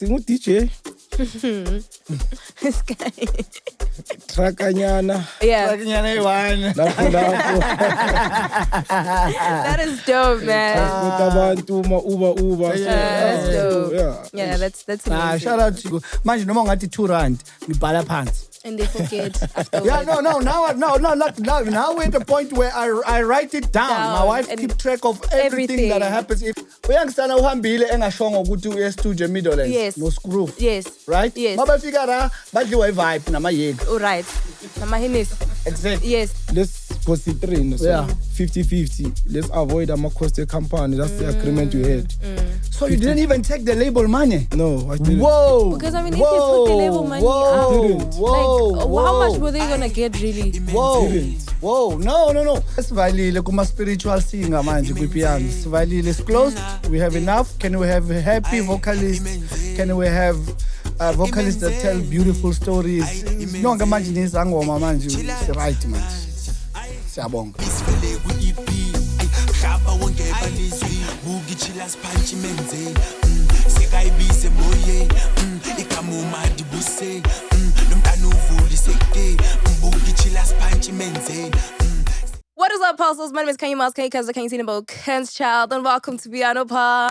DJ. This guy. Trakanyana. Yeah. That is dope, man. Uber. That's dope. Yeah, that's amazing. Shout out to you. Manje noma ngathi 2 rand ngibhala phansi. And they forget afterwards. Yeah, no. Now we're at the point where I write it down. My wife keep track of everything that happens. If uyangisana uhambile engashongo ukuthi uye studio Midlands. Yes. No screw. Yes. Right? Yes. Mabafika la badliwa vibe namayeki. All right. Namahinis. Exactly. Yes. Let's concentrate. So Yeah. 50-50. Let's avoid a company. That's the agreement we had. So you didn't even take the label money? No, I didn't. Whoa. Because I mean, if you took the label money out, how much were they gonna get really? Whoa. No. Sivalile kuma spiritual singer manje kwipiano. Sivalile is closed. We have enough. Can we have happy vocalists? Can we have vocalists that tell beautiful stories? No ngamanje nezangoma manje. It's right manje. Siyabonga. What is up, Pulses? My name is Kanye Mouse, Kanye Kaza, Kanye Sinabo, Ken's Child, and welcome to Piano Pulse.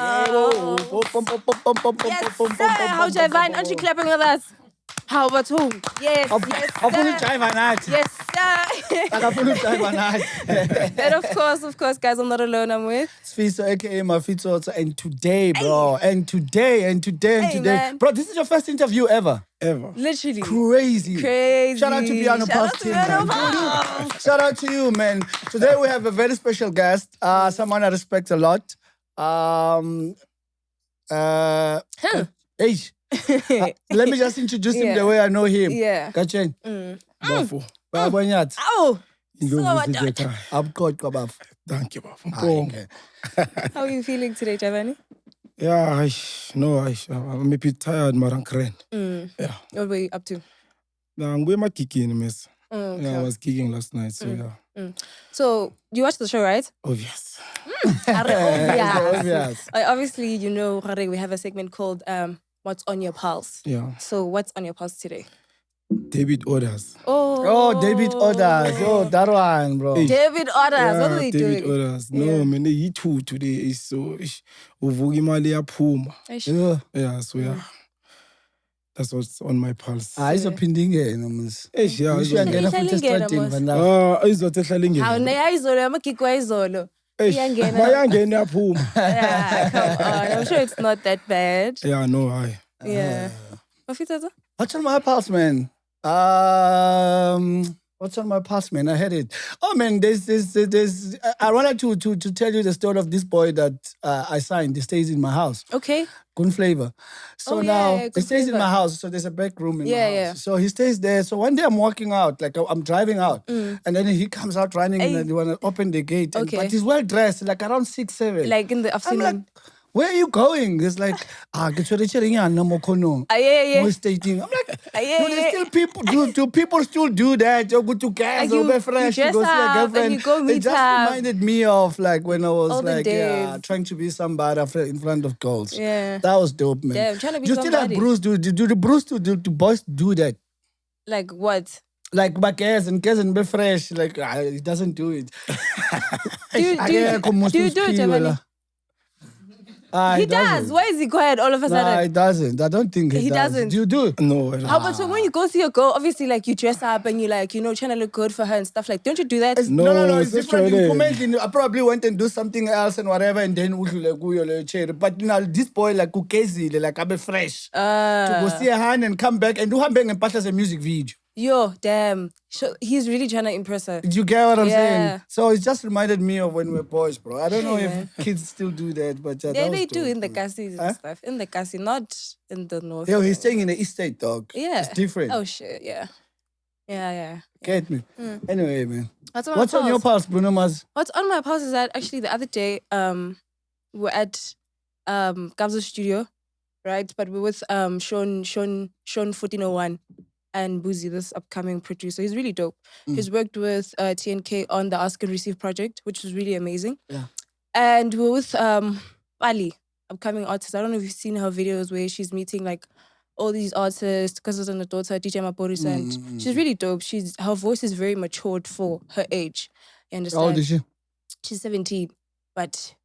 Yes, sir. How Jaivane? Aren't you clapping with us? How about who? Yes, Yes, sir. And of course, guys, I'm not alone. I'm with Sfiso, aka Mafito, and today, bro, and today. Man. Bro, this is your first interview ever. literally Crazy. Shout out to Piano Pulse team, man. Shout out to you, man. Today we have a very special guest, someone I respect a lot. Let me just introduce him the way I know him. Yeah. Kachen. Bafo. Babanyat. Oh! Thank you, Bafo. How are you feeling today, Jaivane? Yeah, I'm a bit tired, Marankren. Yeah. What were you up to? I'm going to kicking, miss. Okay. Yeah, I was kicking last night, so yeah. So, you watched the show, right? Obvious. Obvious. Obviously, you know, we have a segment called What's on Your Pulse. Yeah. So, what's on your pulse today? David orders. Oh, David orders. Oh, that one, bro. David orders. What are they David doing? orders. No, man, he too today is so uvugi mali ya phuma. Yeah, so yeah. That's what's on my pulse. Izophinda nomos. Yeah, Ngena futhi estradini vanla. Izothehla ingene. Ayizolo amagigi wayizolo. Bayangena yaphuma. Yeah, come on. I'm sure it's not that bad. Yeah, no, I. Yeah. Mafita? What's on my pulse, man? What's on my pulse, man? I had it. Oh, man, there's. I wanted to tell you the story of this boy that I signed. He stays in my house. Okay. Good flavor. So now he stays in my house. So there's a back room in my house. Yeah. So he stays there. So one day I'm walking out, like I'm driving out, and then he comes out running and he want to open the gate. Okay. But he's well dressed, like around 6, 7. Like in the afternoon. I'm like, where are you going? It's like, get your no more kono. Yeah. Stating. I'm like, there's still people. Do people still do that? You go to gas, You go fresh, dress go see a up girlfriend. and you go meet it just her. reminded me of like when I was All the like, days. trying to be somebody in front of girls. Yeah. That was dope, man. Damn, trying to be you still have somebody. Bruce do the Bruce do boys do that? Like what? Like my gas and be fresh. Like he doesn't do it. Do you do it, Jaivane? He does. Why is he quiet all of a sudden? No, he doesn't. I don't think he doesn't. Do you do it? No, I don't. How about so when you go see a girl, obviously like you dress up and you like, you know, trying to look good for her and stuff like, don't you do that? No, it's it's different. different. I probably went and do something else and whatever, and then but you know, this boy like ukezi, like I'm fresh to go see a hand and come back and do hambeng and as a music video. Yo, damn. He's really trying to impress her. Did you get what I'm saying? Yeah. So it just reminded me of when we were boys, bro. I don't know if kids still do that, but They do in the Cassis and stuff. In the Cassis, not in the north. Yo, he's staying in the East State, dog. Yeah. It's different. Oh, shit, yeah. Yeah. Get me? Anyway, man. What's on your pulse, Bruno Mars? What's on my pulse is that actually the other day, we're at Gabzo's studio, right? But we're with Sean 1401 and Boozy, this upcoming producer. He's really dope. He's worked with TNK on the Ask and Receive project, which was really amazing. Yeah. And we're with Ali. upcoming artist. I don't know if you've seen her videos where she's meeting like all these artists, because and the daughter, DJ Maporisa, and she's really dope. Her voice is very matured for her age. You understand? How old is she? She's 17. But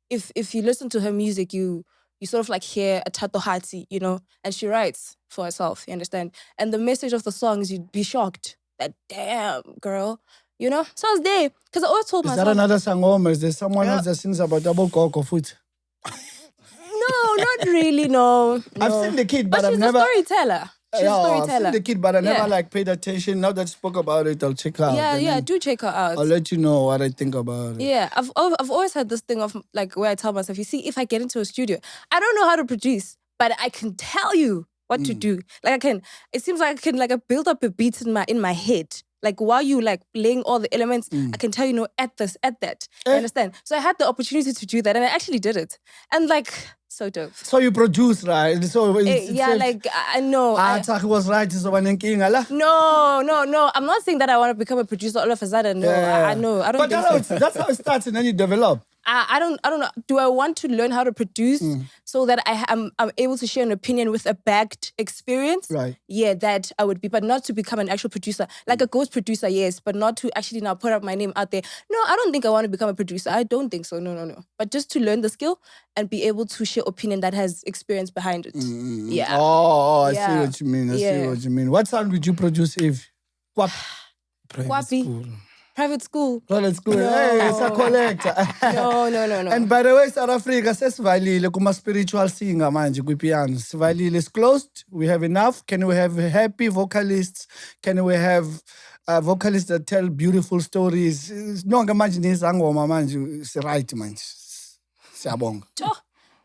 if you listen to her music, you sort of like hear a Thatohatsi, you know, and she writes for herself, you understand? And the message of the songs, you'd be shocked that, damn, girl, you know? So I was there, because I always told myself... Is that another sangoma? Is there someone else that sings about double cock or foot? No, not really, no. I've seen the kid, but I've she's never... a storyteller. She's a storyteller. I've seen the kid, but I never like paid attention. Now that you spoke about it, I'll check her out. Yeah, do check her out. I'll let you know what I think about it. Yeah, I've always had this thing of like where I tell myself, you see, if I get into a studio, I don't know how to produce, but I can tell you what to do. Like it seems like I can like build up a beat in my head. Like while you like playing all the elements, I can tell you know at this, at that. You understand? So I had the opportunity to do that, and I actually did it. And like so dope. So you produce, right? So like I know. It was right. So No. I'm not saying that I want to become a producer all of a sudden. No, I know. I don't. But that's how it starts, and then you develop. I don't know. Do I want to learn how to produce so that I'm able to share an opinion with a backed experience? Right. Yeah, that I would be, but not to become an actual producer. Like a ghost producer, yes, but not to actually now put up my name out there. No, I don't think I want to become a producer. I don't think so. No. But just to learn the skill and be able to share opinion that has experience behind it. Yeah. Oh, I see what you mean. I see what you mean. What sound would you produce if? Private school. Private school. No. Hey, it's a collector. No. And by the way, South Africa sesivalile kuma spiritual singer manje kwipiano. Sivalile is closed. We have enough. Can we have happy vocalists? Can we have vocalists that tell beautiful stories? No manje nezangoma manje si right manje. Siyabonga.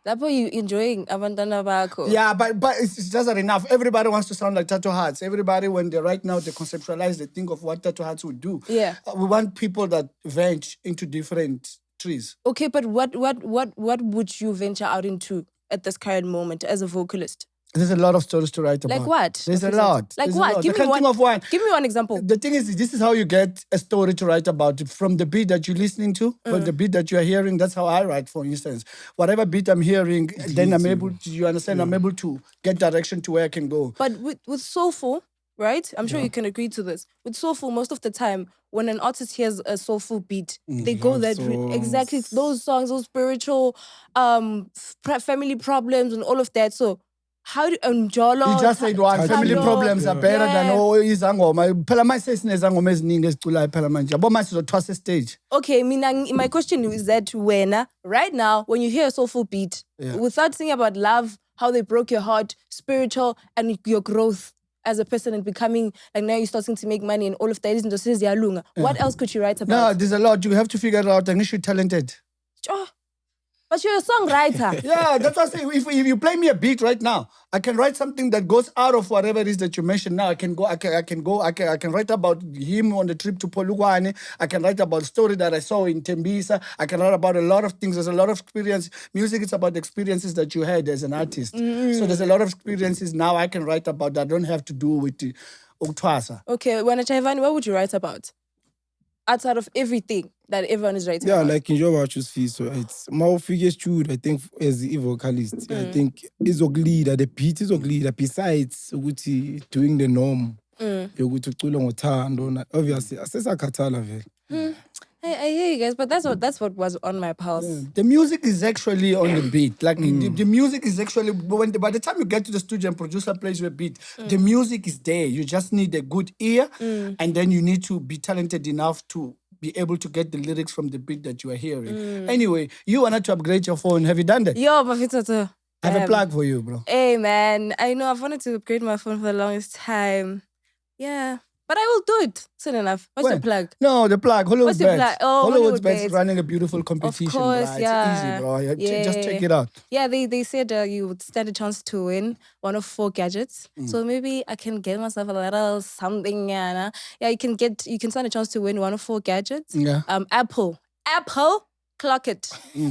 That's why you enjoying abantwana bakho. Yeah, but it's just not enough. Everybody wants to sound like Thatohatsi. Everybody, when they right now, they conceptualize, they think of what Thatohatsi would do. Yeah. We want people that venture into different trees. Okay, but what would you venture out into at this current moment as a vocalist? There's a lot of stories to write about. Like what? There's a lot. Like There's what? Give me one. Give me one example. The thing is, this is how you get a story to write about. From the beat that you're listening to, or the beat that you're hearing, that's how I write, for instance. Whatever beat I'm hearing, then I'm able to, you understand, I'm able to get direction to where I can go. But with Soulful, right? I'm sure you can agree to this. With Soulful, most of the time, when an artist hears a soulful beat, they go that exactly those songs, those spiritual family problems and all of that. So how do Njolo? You just said one. Family problems are better than izangoma. Phela manje sinezangoma eziningi eziculayo phela manje. Yabo manje sizothwasa stage. Okay, my question is that right now, when you hear a soulful beat, without singing about love, how they broke your heart, spiritual, and your growth as a person and becoming, like now you're starting to make money and all of that, isn't just what else could you write about? No, there's a lot. You have to figure it out. And you're talented. But you're a songwriter. Yeah, that's what I'm saying. If you play me a beat right now, I can write something that goes out of whatever it is that you mentioned now. I can write about him on the trip to Polokwane. I can write about a story that I saw in Tembisa. I can write about a lot of things. There's a lot of experience. Music is about the experiences that you had as an artist. So there's a lot of experiences now I can write about that don't have to do with the Onkgopotse. Okay, when Jaivane, what would you write about? Outside of everything that everyone is writing about. Like enjoy what you feel. So it's my biggest truth, I think, as a vocalist. I think is leader, the beat is leader. Besides doing the norm. Obviously, I hear you guys, but that's what was on my pulse. Yeah. The music is actually on the beat. Like the music is actually by the time you get to the studio and producer plays your beat, the music is there. You just need a good ear, and then you need to be talented enough to be able to get the lyrics from the beat that you are hearing. Anyway, you wanted to upgrade your phone. Have you done that? Yo, Mafitoto. I have a plug for you, bro. Hey, man. I know I've wanted to upgrade my phone for the longest time. Yeah. But I will do it soon enough. What's the plug? No, the plug. Hollywood Bets. Plug? Oh, Hollywood Bets is running a beautiful competition. Of course, bro. It's easy, bro. Just check it out. Yeah, they said you would stand a chance to win one of 4 gadgets. So maybe I can get myself a little something. Yeah, you can stand a chance to win one of 4 gadgets. Yeah. Apple. Clock it.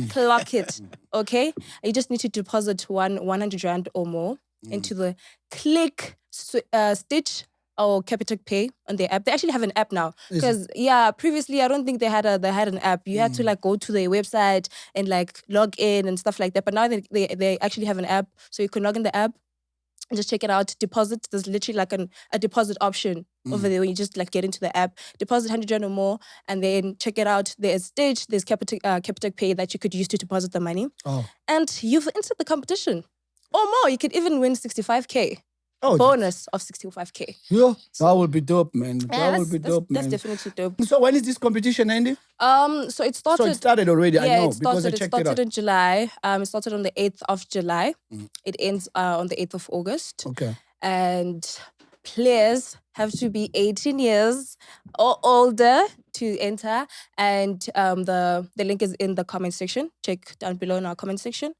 Clock it. Okay? You just need to deposit 100 Rand or more into the Click Stitch or Capitec Pay on their app. They actually have an app now. Because previously I don't think they had an app. You had to like go to their website and like log in and stuff like that. But now they actually have an app, so you can log in the app and just check it out. Deposit. There's literally like a deposit option over there when you just like get into the app, deposit 100 rand or more, and then check it out. There's Capitec Pay that you could use to deposit the money, and you've entered the competition or more. You could even win 65k. Bonus of 65k. Yeah, that would be dope, man. That would be dope, man. That's definitely dope. So when is this competition ending? So it started. So it started already. I know it started, because I checked it out. in July. It started on the 8th of July. It ends on the 8th of August. Okay. And players have to be 18 years or older to enter. And the link is in the comment section. Check down below in our comment section.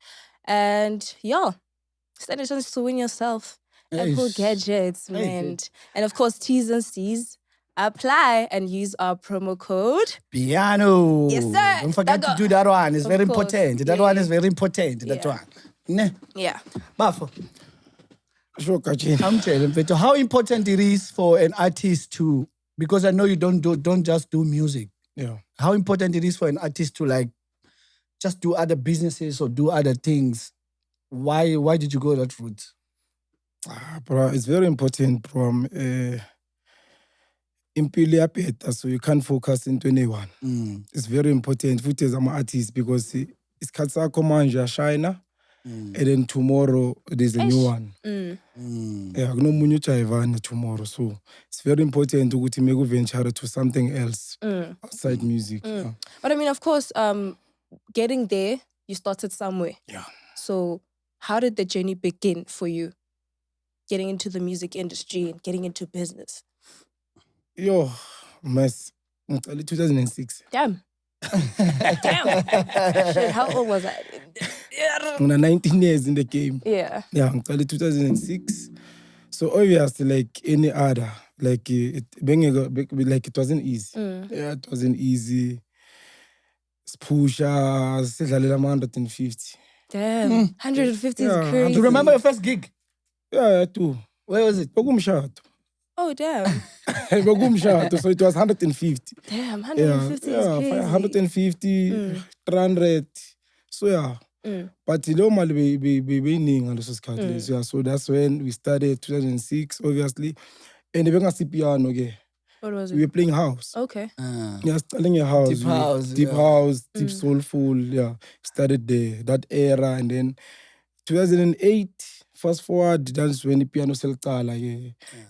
And stand a chance to win yourself Apple gadgets, man. And of course, T's and C's. Apply and use our promo code Piano. Yes, sir. Don't forget to do that one. It's very important. That one is very important. That one. Ne? Yeah. Bafo. Sure, Kachina. I'm telling you, how important it is for an artist to, because I know you don't just do music. Yeah. How important it is for an artist to like just do other businesses or do other things. Why did you go that route? Bro, it's very important, bro. Impilo yaphetha, so you can't focus in 21. It's very important futhi as an artist because isikhathi sakho manje uyashina and then tomorrow there's a new one. Yeah, kunomunye uJaivane tomorrow, so it's very important ukuthi make you venture to something else outside music. Yeah. But I mean, of course, getting there, you started somewhere. Yeah. So how did the journey begin for you? Getting into the music industry and getting into business. Yo, mess. Early 2006. Damn. Shit, how old was I? 19 years in the game. Yeah. Yeah, early 2006. So obviously, like any other, like it wasn't easy. Yeah, it wasn't easy. Spusha, 150. Damn, 150 is crazy. Do you remember your first gig? Yeah, too. Where was it? Oh, damn. So it was 150. Damn, 150 is crazy. 150, 300. So yeah. But normally we so that's when we started 2006, obviously. And we got piano again. What was it? We were playing house. Okay. Yeah, starting a house. Deep house. Deep Soulful. Yeah. Started there, that era. And then 2008, fast forward, that's when the piano sell tala.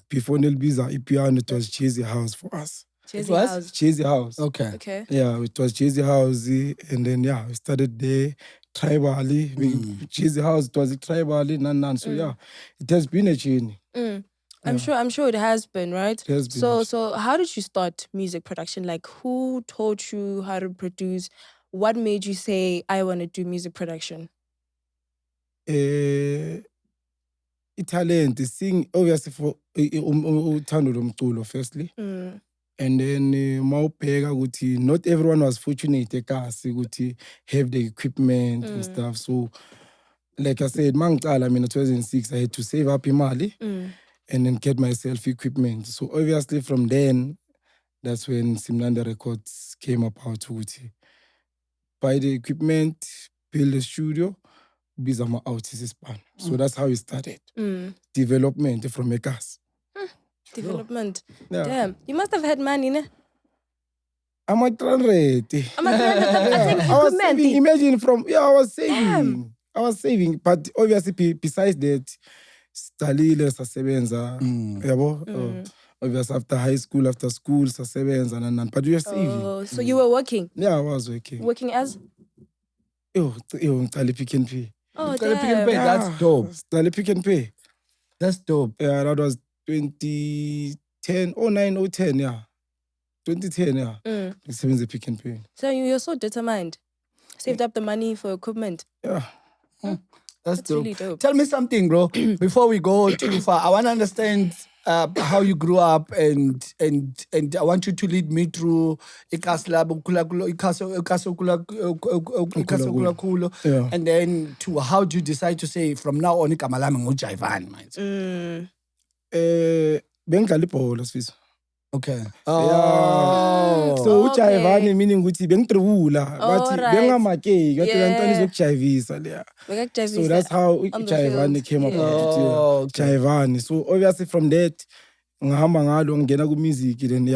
Before Nelbiza, piano, it was Cheesy House for us. Cheesy House. Okay. Yeah, it was Cheesy House. And then, we started there. Tribally. Cheesy House, it was tribally. So, it has been a journey. I'm sure it has been, right? It has been. So how did you start music production? Like, who taught you how to produce? What made you say, I want to do music production? Talent, sing, obviously for uthando lomculo firstly. And then mawubheka ukuthi not everyone was fortunate ekasi ukuthi have the equipment and stuff. So like I said, mangicala mina 2006 I had to save up imali and then get myself equipment. So obviously from then that's when Simnandi Records came about ukuthi buy the equipment, build a studio, biza ama-artists span. So that's how it started. Development from Megas. Development. Yeah. Damn. You must have had money, ne? I'm at 300. I was saving. Imagine I was saving. Damn. I was saving. But obviously, besides that, stalile sasebenza. Yabo? Obviously, after high school, after school, sasebenza. But we were saving. Oh, so you were working? Yeah, I was working. Working as? Pick and pay. Oh, Pick and pay. That's dope. Pick and pay. That's dope. Yeah, that was 2010, 09, 010, yeah. 2010, yeah. The Pick and Pay. So you're so determined. Saved up the money for equipment. Yeah. That's dope. Really dope. Tell me something, bro. Before we go too far, I want to understand how you grew up and I want you to lead me through and then to how do you decide to say from now on igama lami nguJaivane, mate? bengidlala ibhola sifisa. Okay. Yeah. So Jaivane meaning ukuthi bengitribula bathi bengamakeki kathi lantwana izokujayivisa leya. So that's how Jaivane came about it. Jaivane. So obviously from that ngahamba ngalo ngena ku music then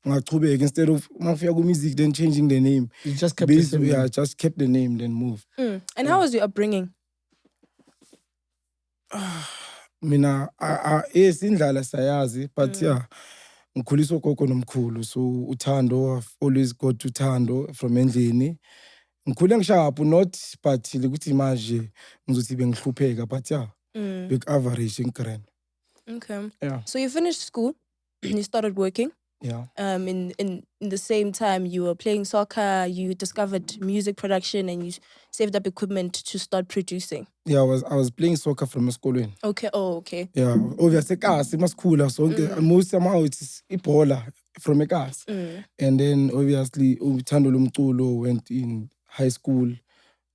ngachubeka instead of mafika ku music then changing the name. You just kept the name. Yeah, just kept the name then moved. And how was your upbringing? Mina indlala sayazi but ngikhuliswa gogo nomkhulu so uthando I've always got uthando from endlini ngikhule ngishapu not but ukuthi manje ngizothi bengihlupheka but big average in grand. Okay. Yeah. So you finished school, you started working. Yeah. In the same time you were playing soccer, you discovered music production and you saved up equipment to start producing. Yeah, I was playing soccer from school. Okay. Oh, okay. Yeah, obviously kasi maskula so most somehow it's ibhola from a class. And then obviously uthando lomculo went in high school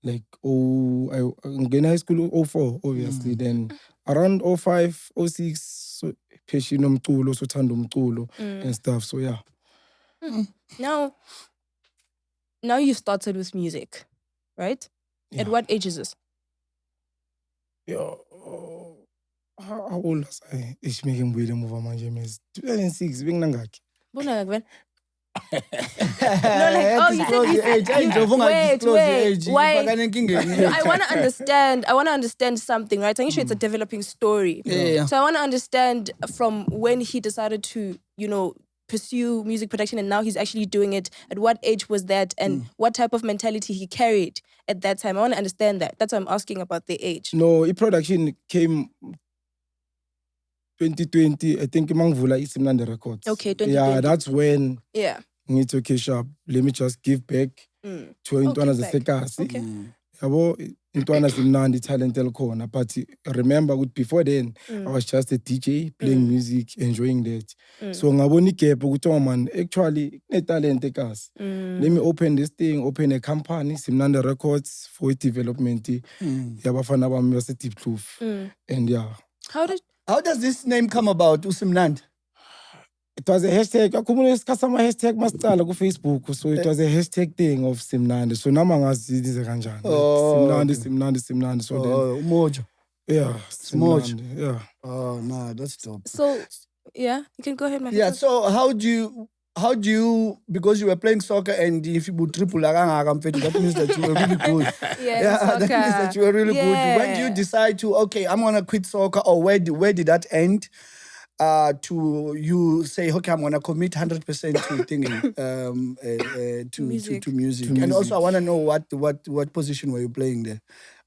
like in high school 04 obviously then around 05 06 so passion umculo so thando umculo and stuff so yeah. Now you started with music, right? Yeah. At what age is this? Yeah, how old was I? Ich making ngibuyele emuva manje mes 2006 benginangaki. Bona ngakubona. I want to understand something, right? I'm sure it's a developing story. Yeah. So I want to understand from when he decided to, pursue music production and now he's actually doing it. At what age was that and what type of mentality he carried at that time? I want to understand that. That's why I'm asking about the age. No, production came 2020, I think mangvula Simnandi Records. Okay, 2020. Yeah, that's when it's okay, sharp. Let me just give back to Intwana Zasekasi. Okay. Yabo Intwana Simnandi talent elkhona. But remember, before then, I was just a DJ playing music, enjoying that. So ngaboni gap ukuthi man, actually ne talent ekasi. Let me open this thing, open a company, Simnandi Records for development. Yabafana bami base Deep Kloof. And yeah. How does this name come about, Simnandi? It was a hashtag. Akumules kasama hashtag masicala ku Facebook. So it was a hashtag thing of Simnandi. So nama ngazi dize kanjani. Simnandi. So then Mojo. Yeah, Simnandi. Yeah. Oh, nah, that's dope. So you can go ahead, Yeah, so how do you because you were playing soccer and if you would triple that means that you were really good. Soccer. That means that you were really good. When do you decide to I'm gonna quit soccer, or where did that end? To you say, okay, I'm gonna commit 100% to thinking to music. And also I wanna know what position were you playing there?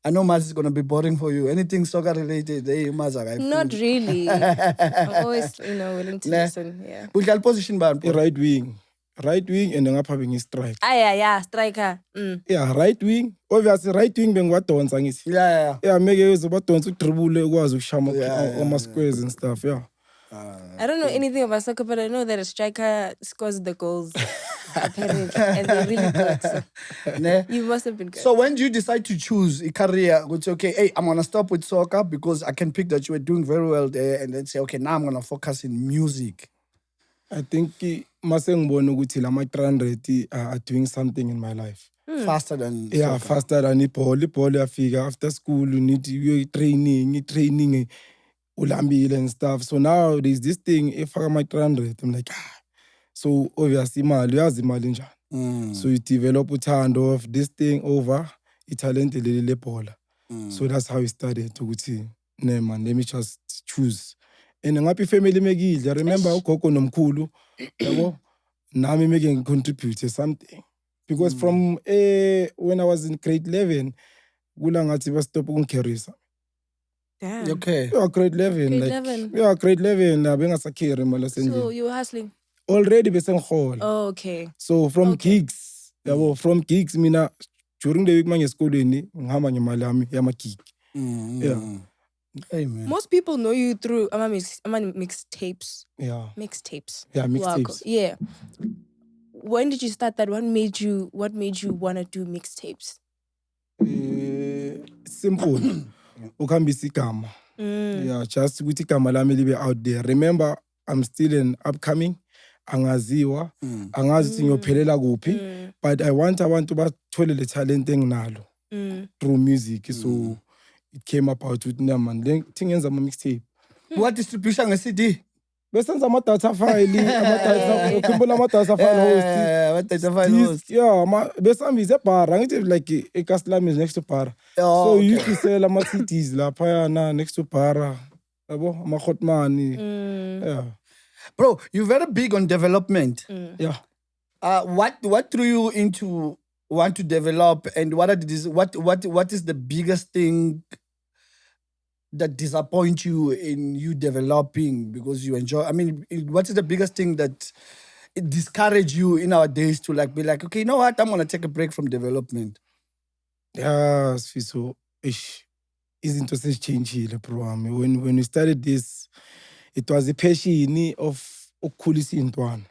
I know Maz is gonna be boring for you. Anything soccer related, Maz. Not really. I'm always, willing to listen. Yeah. Which position ban? Right wing and ngapha bengi strike. Striker. Yeah, right wing. Obviously right wing bengwadonsa ngithi. Yeah. Yeah, meke uzobadonsa udribble ukwazi ukushama ama squares and stuff, yeah. I don't know anything about soccer, but I know that a striker scores the goals, apparently, and they're really good. So you must have been good. So when do you decide to choose a career? Would say, okay, I'm gonna stop with soccer because I can pick that you were doing very well there, and then say, okay, now I'm gonna focus in music. I think mase ngibona ukuthi lama 300 are doing something in my life. Faster than soccer. Faster than ibhola yafika after school you need training ulambile and stuff. So now there's this thing, if I my 300, I'm like, So obviously uyazi imali njani. So you develop uthando of this thing over italent leli lebhola. So that's how it started ukuthi man, let me just choose. And ngaphi family mekidla. I remember ugogo nomkhulu yabo nami meke contribute something. Because from when I was in grade 11 kula ngathi ba stop ukungicarrisa. Damn. Okay. Yeah, grade 11. Grade like, 11. Yeah, grade 11. Bengasakiri mala sendlini. So you were hustling? Already besengihole. Oh, okay. So from gigs, from gigs mina during the week manje esikoleni ngihamba ngemali yami yama-gig. Yeah. Hey, man. Most people know you through mixtapes. Yeah. Mixtapes. Yeah, mixtapes. Yeah. When did you start that? What made you want to do mixtapes? Simple. Ukambisa igama. Yeah, just ukuthi igama lami libe out there. Remember I'm still an upcoming. Angaziwa, angazi ukuthi ngiyophelela kuphi, but I want abantu bathole le talent enginalo through music. So it came about with man. Then thing yenza ama mixtape. What distribution nge-CD? Besenza ama-data file, ukhumbula ama-data file host. Yeah, besambisa ebhara, angithi like eCastleham is next to bar. So you used to sell ama-CDs lapha next to bar. Yabo, ama-hotman. Yeah. Bro, you're very big on development. Yeah. What drew you into want to develop, and what is the biggest thing that disappoints you in you developing because you enjoy? I mean, what is the biggest thing that it discourage you in our days to like be like, okay, you know what? I'm gonna take a break from development. Yeah, so izinto sezitshintshile bro. When we started this, it was a passion of ukukhulisa intwana.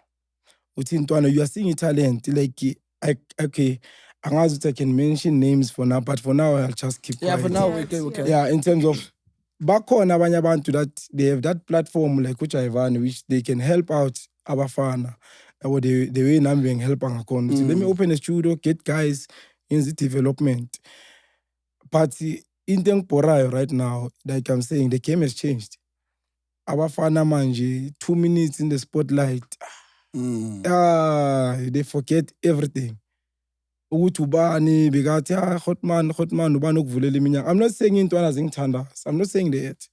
Uthi intwana, you are seeing talent. Like, okay, angazi ukuthi I can mention names for now, but for now I'll just keep quiet. Yeah, for now we can. Yeah, in terms of bakhona abanye abantu that they have that platform like DJ Jaivane, which they can help out abafana. Or the way nami bengihelpa ngakhona. Let me open a studio, get guys in the development. But into engibhorayo right now, like I'm saying, the game has changed. Abafana manje 2 minutes in the spotlight. They forget everything. Ukuthi ubani bekathi hotman ubani okuvulela iminyaka. I'm not saying intwana zingithanda. I'm not saying that.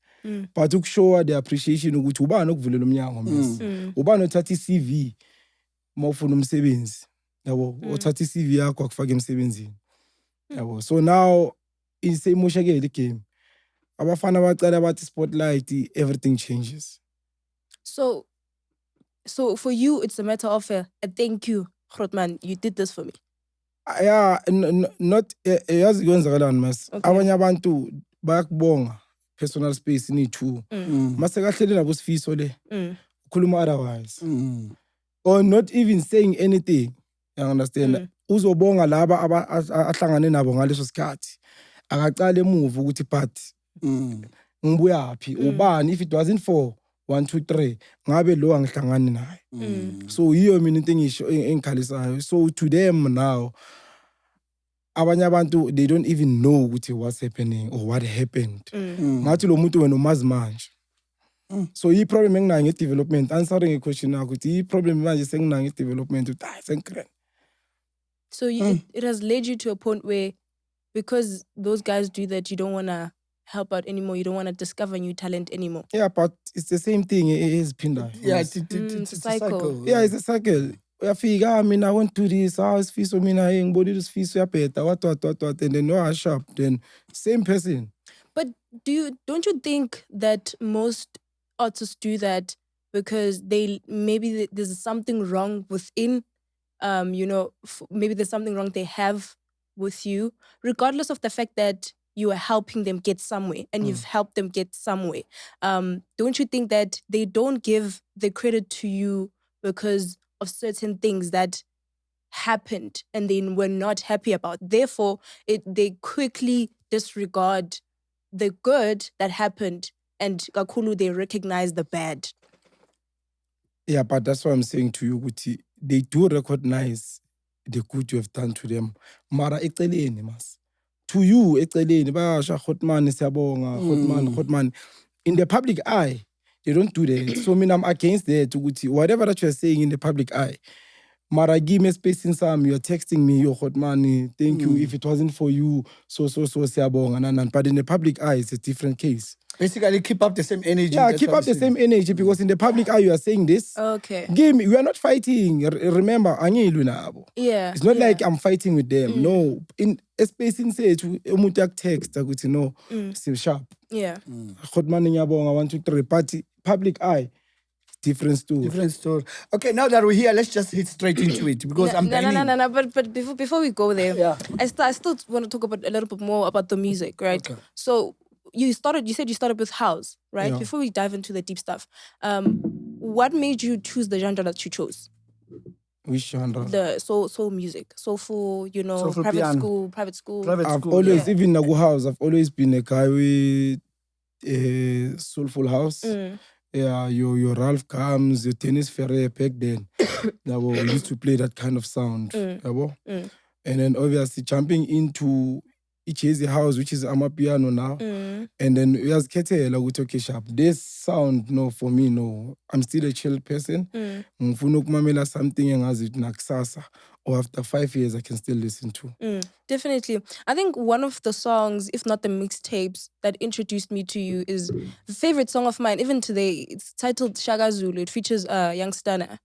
But ukushow the appreciation ukuthi ubani okuvulela umnyango mase. Ubani othatha iCV mawufuna umsebenzi. Yabo, othatha iCV yakho akufaka emsebenzini. Yabo. So now iseyimoshakele igame. Abafana bacala bathi spotlight, everything changes. So for you, it's a matter of a thank you, Grootman. You did this for me. Yeah, not yazi kwenzakalani mas. Abanye abantu bayakubonga personal space ni two. Mase kahlele nabo sifiso le. Ukhuluma otherwise. Or not even saying anything. You understand? Uzobonga laba ahlangane nabo ngaleso sikhathi. Akaqala emuva ukuthi but ngibuyaphi ubani if it wasn't for 1 2 3 ngabe lo angihlangani naye. So yiyo mina into engisho engikhalisayo. So to them now abanye abantu they don't even know ukuthi what's happening or what happened. Ngathi lo muntu wena umazi manje. So yi problem enginayo ngedevelopment, answering a question yakho ukuthi yi problem manje senginayo ngedevelopment uthi hayi sengikrene. So it has led you to a point where, because those guys do that, you don't want to help out anymore. You don't want to discover new talent anymore. Yeah, but it's the same thing. It is pinda. Yeah, it's a cycle. Yeah, it's a cycle. Uyafika, mina I want to do this. Isifiso mina ngibona isifiso yaphetha what, and then no I sharp. Then same person. But don't you think that most artists do that because maybe there's something wrong within, maybe there's something wrong they have with you, regardless of the fact that you are helping them get somewhere and you've helped them get somewhere. Don't you think that they don't give the credit to you because of certain things that happened and they were not happy about? Therefore, they quickly disregard the good that happened and kakulu, they recognize the bad. Yeah, but that's what I'm saying to you, Guti. They do recognize the good you have done to them. Mara eceleni mas. To you, eceleni bayasha hotman siyabonga, hotman. In the public eye, they don't do that. So I'm against that. Whatever that you're saying in the public eye, mara give me space in some. You're texting me, your hotman. Thank you. If it wasn't for you, so siyabonga. But in the public eye, it's a different case. Basically, keep up the same energy. Yeah, keep up the same energy because in the public eye, you are saying this. Okay. We are not fighting. Remember, angilwi nabo. Yeah. It's not like I'm fighting with them. No. In a space in say umuntu text ukuthi no, still sharp. Yeah. Hotman ngiyabonga 1 2 3 but public eye different story. Okay, now that we're here, let's just hit straight into it because No. But before we go there, yeah. I still want to talk about a little bit more about the music, right? Okay. So you said you started with house, right? Yeah. Before we dive into the deep stuff, what made you choose the genre that you chose? Which genre? The soul music, soulful, Soulful private piano. school. I've always, even Nagu House, I've always been a guy with Soulful House. Yeah, your Ralph Gums, your Dennis Ferrer back then. We used to play that kind of sound. And then obviously jumping into Ichezi House, which is Amapiano now. And then we as Ketela, we took a sharp. This sound, no, for me, no. I'm still a chill person. Ngifuna ukumamela something engazi nakusasa. Or after 5 years, I can still listen to. Definitely. I think one of the songs, if not the mixtapes, that introduced me to you is the favorite song of mine, even today. It's titled Shaga Zulu. It features Youngstana.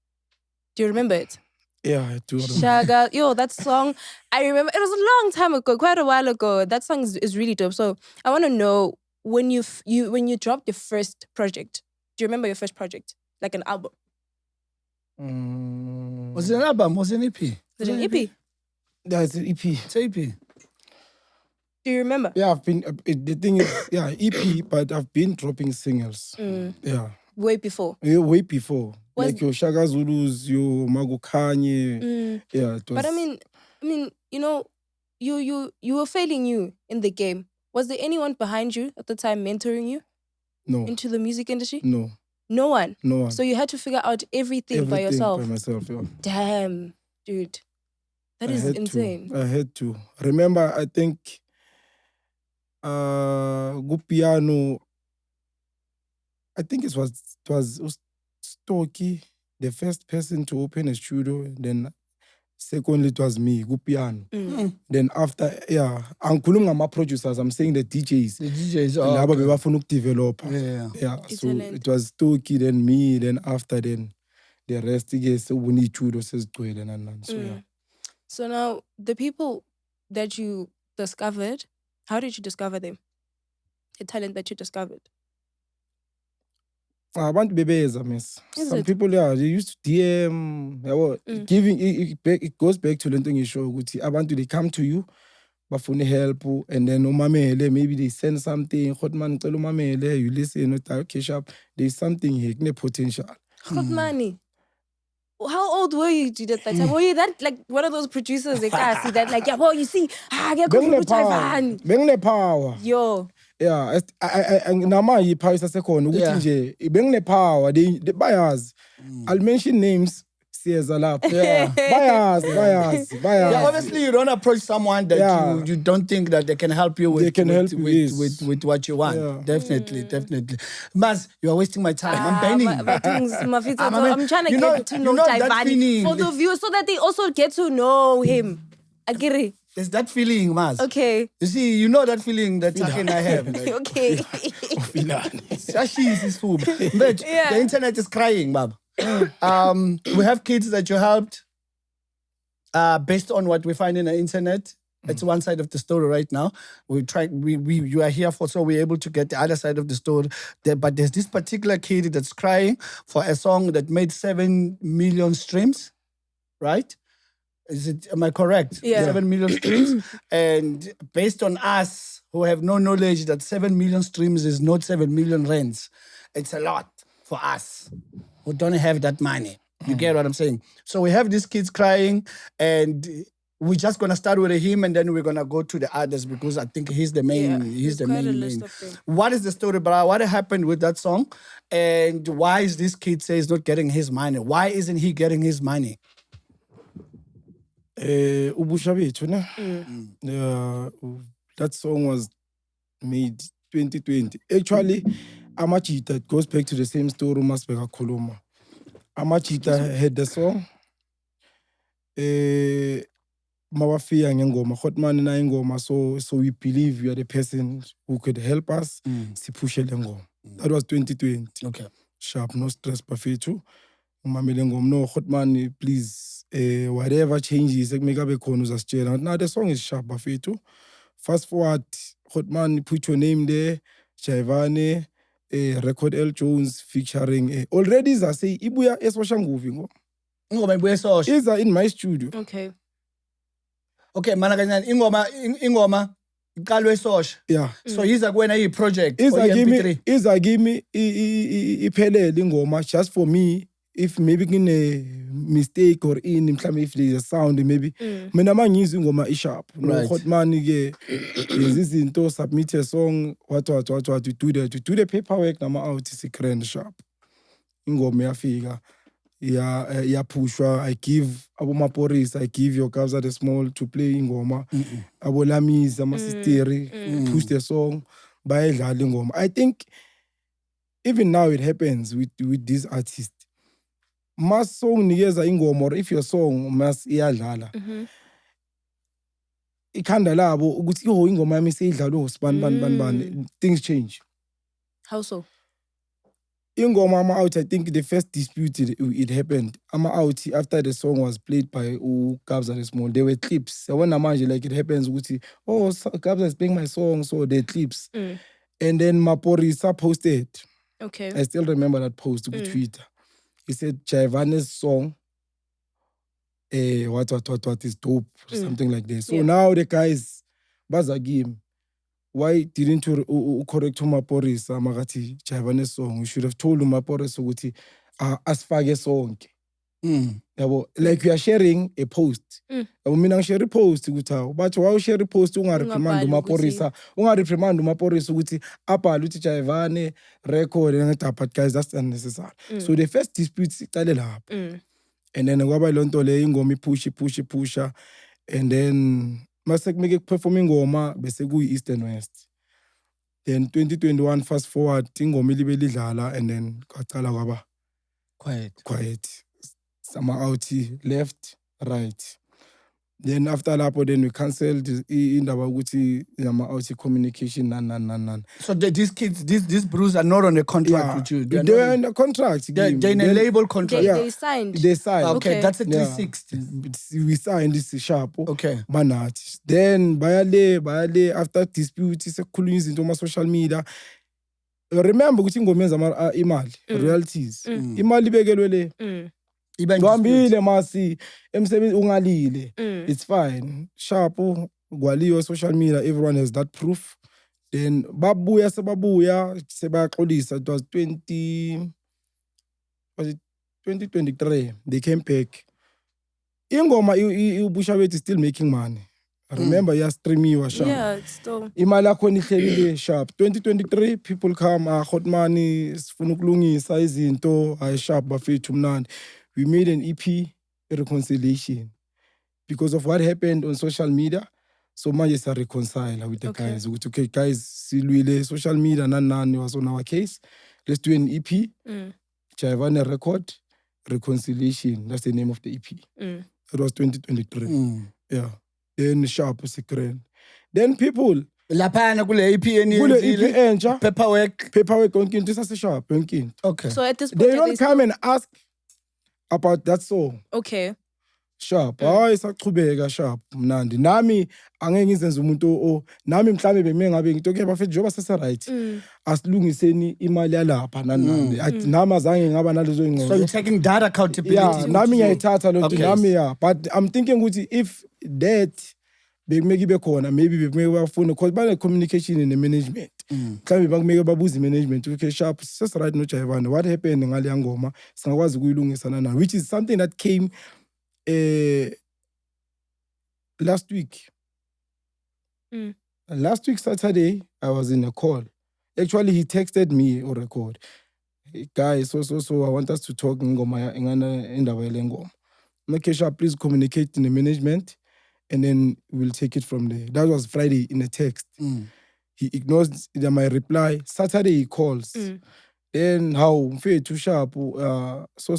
Do you remember it? Yeah, I do. Shaga, that song, I remember, it was a long time ago, quite a while ago. That song is really dope. So I want to know, when you dropped your first project, do you remember your first project? Like an album? Was it an album? Was it an EP? Was it an EP? Yeah, it's an EP. It's an EP. Do you remember? Yeah, I've been, the thing is, yeah, EP, but I've been dropping singles. Yeah. Way before? Yeah, way before. Like your Shaga Zulus, your Mago Kanye. Yeah, it was... But I mean, you were fairly new in the game. Was there anyone behind you at the time mentoring you? No. Into the music industry? No. No one? No one. So you had to figure out everything by yourself? By myself, yeah. Damn, dude. That is insane. I had to. Remember, I think Piano, I think it was Stocky, the first person to open a studio. Then secondly, it was me, Piano. Then after, I'm calling my producers, I'm saying the DJs. The DJs, developer. Yeah. So it was Stocky, then me, then after, then the rest, we need studio says so yeah. So now, the people that you discovered, how did you discover them? The talent that you discovered? I want to be better, miss. Some people, they used to DM, giving it goes back to the you show. I want to they come to you, but for help, and then maybe they send something. Hotman tell you listen, okay, sharp. There's something here, potential. Hotmani. How old were you at that time? Were you that like one of those producers they can't see that like you see bring the power. Yo. Yeah, nama power sekhona ukuthi nje bengine power they buyers. I'll mention names. Bias. Yeah, obviously you don't approach someone that you don't think that they can help you with what you want. Yeah. Definitely. Mas, you are wasting my time. I'm banning. I'm trying to get to know Jaivane for the viewers so that they also get to know him. I get it. There's that feeling, Mas. Okay. You see, you know that feeling that Taki and I have. Like, okay. But the internet is crying, Bab. We have kids that you helped based on what we find in the internet. It's one side of the story right now. You are here for, so we're able to get the other side of the story. But there's this particular kid that's crying for a song that made 7 million streams, right? Am I correct? Yeah. 7 million streams. And based on us who have no knowledge that 7 million streams is not 7 million rands, it's a lot for us who don't have that money. You get what I'm saying? So we have these kids crying, and we're just gonna start with him, and then we're gonna go to the others because I think he's the main. He's the main. What is the story, bro? What happened with that song, and why is this kid says not getting his money? Why isn't he getting his money? Ubusha bethu na. That song was made 2020. Actually, Amachita, it goes back to the same story Masbeka Koloma. Amachita had the song. Mawafia ngengoma, hotman na ngoma, so we believe you are the person who could help us. Sipushe ngoma. That was 2020. Okay. Sharp, no stress bafethu. Umamele ngoma, no hotman, please. Whatever changes, now the song is sharp, bafethu. Fast forward, hotman, put your name there, Jaivane, Record L Jones featuring already I say Ibuya Eswashanguvi. Is in my studio. Okay. Okay, manakanya ingoma Kalwe Sosh. Yeah. So he's going a project. Is give me iphelele ingoma just for me. If maybe in a mistake or if there's a sound, maybe mina mangizi ingoma isharp. No hot money this into submit a song, what to do the paperwork nama out is grand sharp. ingoma yafika yapushwa. I give abomaporisa, I give your Kabza the Small to play ingoma. Abolamiz, amasisteri, push the song, bayidlala ingoma. I think even now it happens with these artists. Mas song nikeza ingoma, or if your song mas iyadlala. Ikhanda labo ukuthi ingoma yami seyidlala ban. Things change. How so? Ingoma out, I think the first dispute it happened. Out after the song was played by Kabza the Small, there were clips. I want to imagine like it happens with Kabza is playing my song, so there are clips. And then Maporisa posted. Okay. I still remember that post on Twitter. He said Jaivane's song what is dope, something like this. So now the guys bazagim. Why didn't you correct Maporisa magati Jaivane's song? You should have told Maporisa ukuthi asifake sonke. Like we are sharing a post. Mina share a post ukuthi but why share a post ungareprimand Maporisa, ungareprimand Maporisa ukuthi abhala uthi Jaivane record ngathi but guys that's unnecessary. So the first dispute iqale lapho. And then kwaba lonto le ingoma ipusha and then mase kumeke perform ingoma bese kuyi East and West. Then 2021 fast forward ingoma ilibe lidlala and then kwaqala kwaba quiet. Sama out left right. Then after lapho then we cancelled indaba ukuthi yama out communication none. So these kids, these bros are not on a contract with you. They are in a contract. They're in a label contract. They signed. They signed. Okay, that's a 360. We signed this sharp. Okay. Manat. Then bayale after dispute sekhulunywa izinto on social media. Remember ukuthi ingoma yenza imali, royalties. Imali bekelwe le. Ngihambile masi emsebenzi ungalile. It's fine. Sharp kwaliyo social media, everyone has that proof. Then babuya sebayaxolisa. It was 2023 they came back. Ingoma ubusha bethu still making money. Remember streamiwa sharp. Yeah, it's still. Imali yakho nihlelile sharp. 2023 people come hot money sifuna ukulungisa izinto sharp bafethu mnandi. We made an EP, a reconciliation, because of what happened on social media. So manje is a reconcile with the guys. Okay, guys, silwile social media none was on our case. Let's do an EP. Jaivane record, reconciliation. That's the name of the EP. It was 2023. Yeah. Then sharp secret. Then people. Lapana kule EP enja. Paperwork onkinto isase sharp onkinto. Okay. So at this point, they don't come and ask about that song. Okay. Sharp. Isaqhubeka sharp mnandi. Nami angeke ngizenze umuntu nami mhlambe bengime ngabe ngitoke bafethu njoba sese right. Asilungiseni imali yalapha nani. Nami azange ngaba nalezo ingqondo. So you're taking that accountability. Yeah, nami ngiyayithatha lo nami but I'm thinking ukuthi if that bekumeke ibe khona maybe bekumeke bafuna because bane communication in the management. Mhlambe bakumeke babuza management okay sharp sese right no Jaivane what happened ngale ngoma singakwazi ukuyilungisa nana, which is something that came last week. Last week Saturday I was in a call. Actually he texted me or record. Hey, guys, so I want us to talk ngoma ingana indaba yale ngoma. Okay, sharp, please communicate in the management and then we'll take it from there. That was Friday in a text. He ignores my reply. Saturday he calls. Then how too sharp so I'm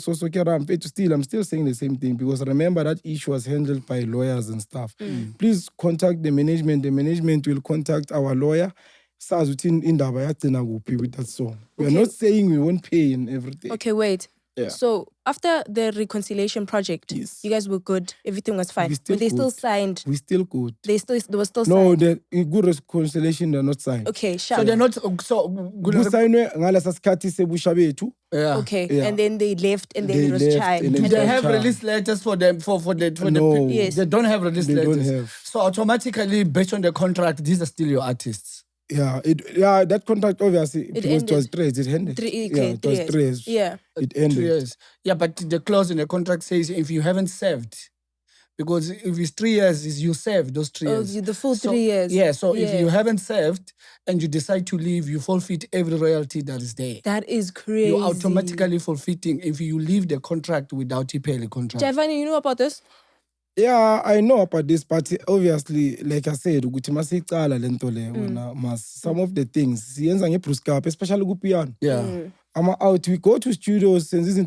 still saying the same thing because remember that issue was handled by lawyers and stuff. Please contact the management. The management will contact our lawyer. With that song. We are not saying we won't pay and everything. Okay, wait. Yeah. So after the reconciliation project, yes, you guys were good. Everything was fine. But they still signed. We still good. They were still no, signed. No, the good reconciliation they're not signed. Okay, sure. So they're not so good. Yeah. Okay, yeah. And then they left, and then they it was left, chai. and Do they have release letters for them for the no. Yes. They don't have release they letters. Don't have. So automatically, based on the contract, these are still your artists. Yeah, that contract obviously it was 3 years. It ended. 3 it was 3 years. Yeah, it ended. 2 years. Yeah, but the clause in the contract says if you haven't served Because if it's 3 years, is you serve those 3 years. The full 3 years. Yeah, so if you haven't served and you decide to leave, you forfeit every royalty that is there. That is crazy. You're automatically forfeiting if you leave the contract without you pay the contract. Jaivane, you know about this? Yeah, I know about this, but obviously, like I said, some of the things, especially ku piano. Yeah. I'm out, we go to studios, and this is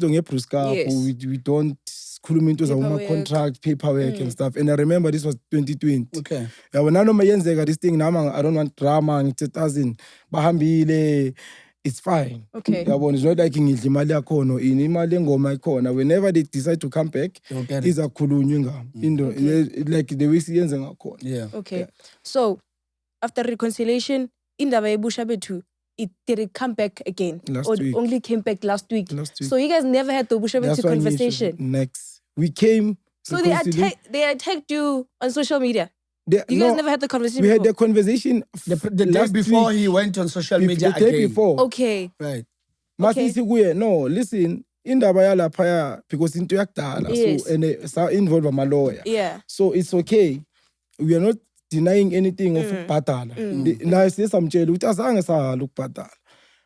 we don't khuluma into zama contract, paperwork and stuff. And I remember this was 2020. Okay. Yeah, when I know this thing, I don't want drama, 2000, bahambile, it's fine. Okay. Yeah, it's not like in whenever they decide to come back, it's a like the way Yeah. Okay. Yeah. So, after reconciliation, in the Bushabetu, it did it come back again? Last week. Only came back last week? So you guys never had the Bushabetu conversation? Next. We came... So they attacked you on social media? You guys never had the conversation We before? had the conversation the day before he went on social media the day again. before. Okay. Right. No, listen, indaba yalapha because into yakudala so and sa involve my lawyer. Yeah. So it's okay. We are not denying anything of ukubhadala. Na sisamtshela ukuthi azange sahala ukubhadala.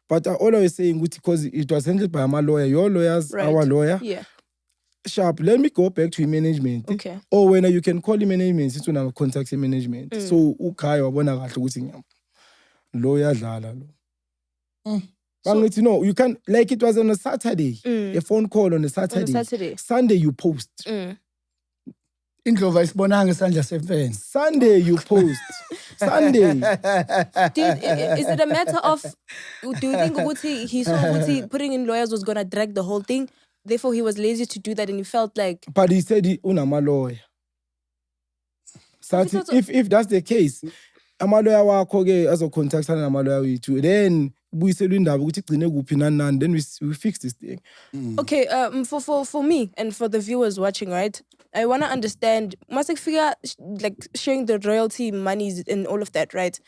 But I always saying because it was handled by my lawyer, your lawyers, our lawyer. Yeah. Sharp, let me go back to management. Okay. Or when you can call management, since we have contact management. So ukhaya wabona kahle ukuthi ngiyam. Lawyer dlala lo. No, you can, like it was on a Saturday, a phone call on a Saturday. Sunday you post. Indlova isibonanga isandla semfene. Sunday you post. Sunday. Is it a matter of, do you think he saw putting in lawyers was going to drag the whole thing? Therefore, he was lazy to do that and he felt like... But he said, unama lawyer. So if that's the case, amalawyer wakho ke azocontactana namalawyer wethu, then buyiselwe indaba ukuthi igcine kuphi nani, then we fix this thing. Okay, for me and for the viewers watching, right? I want to understand, must I figure like sharing the royalty monies and all of that, right?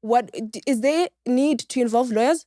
What is there need to involve lawyers?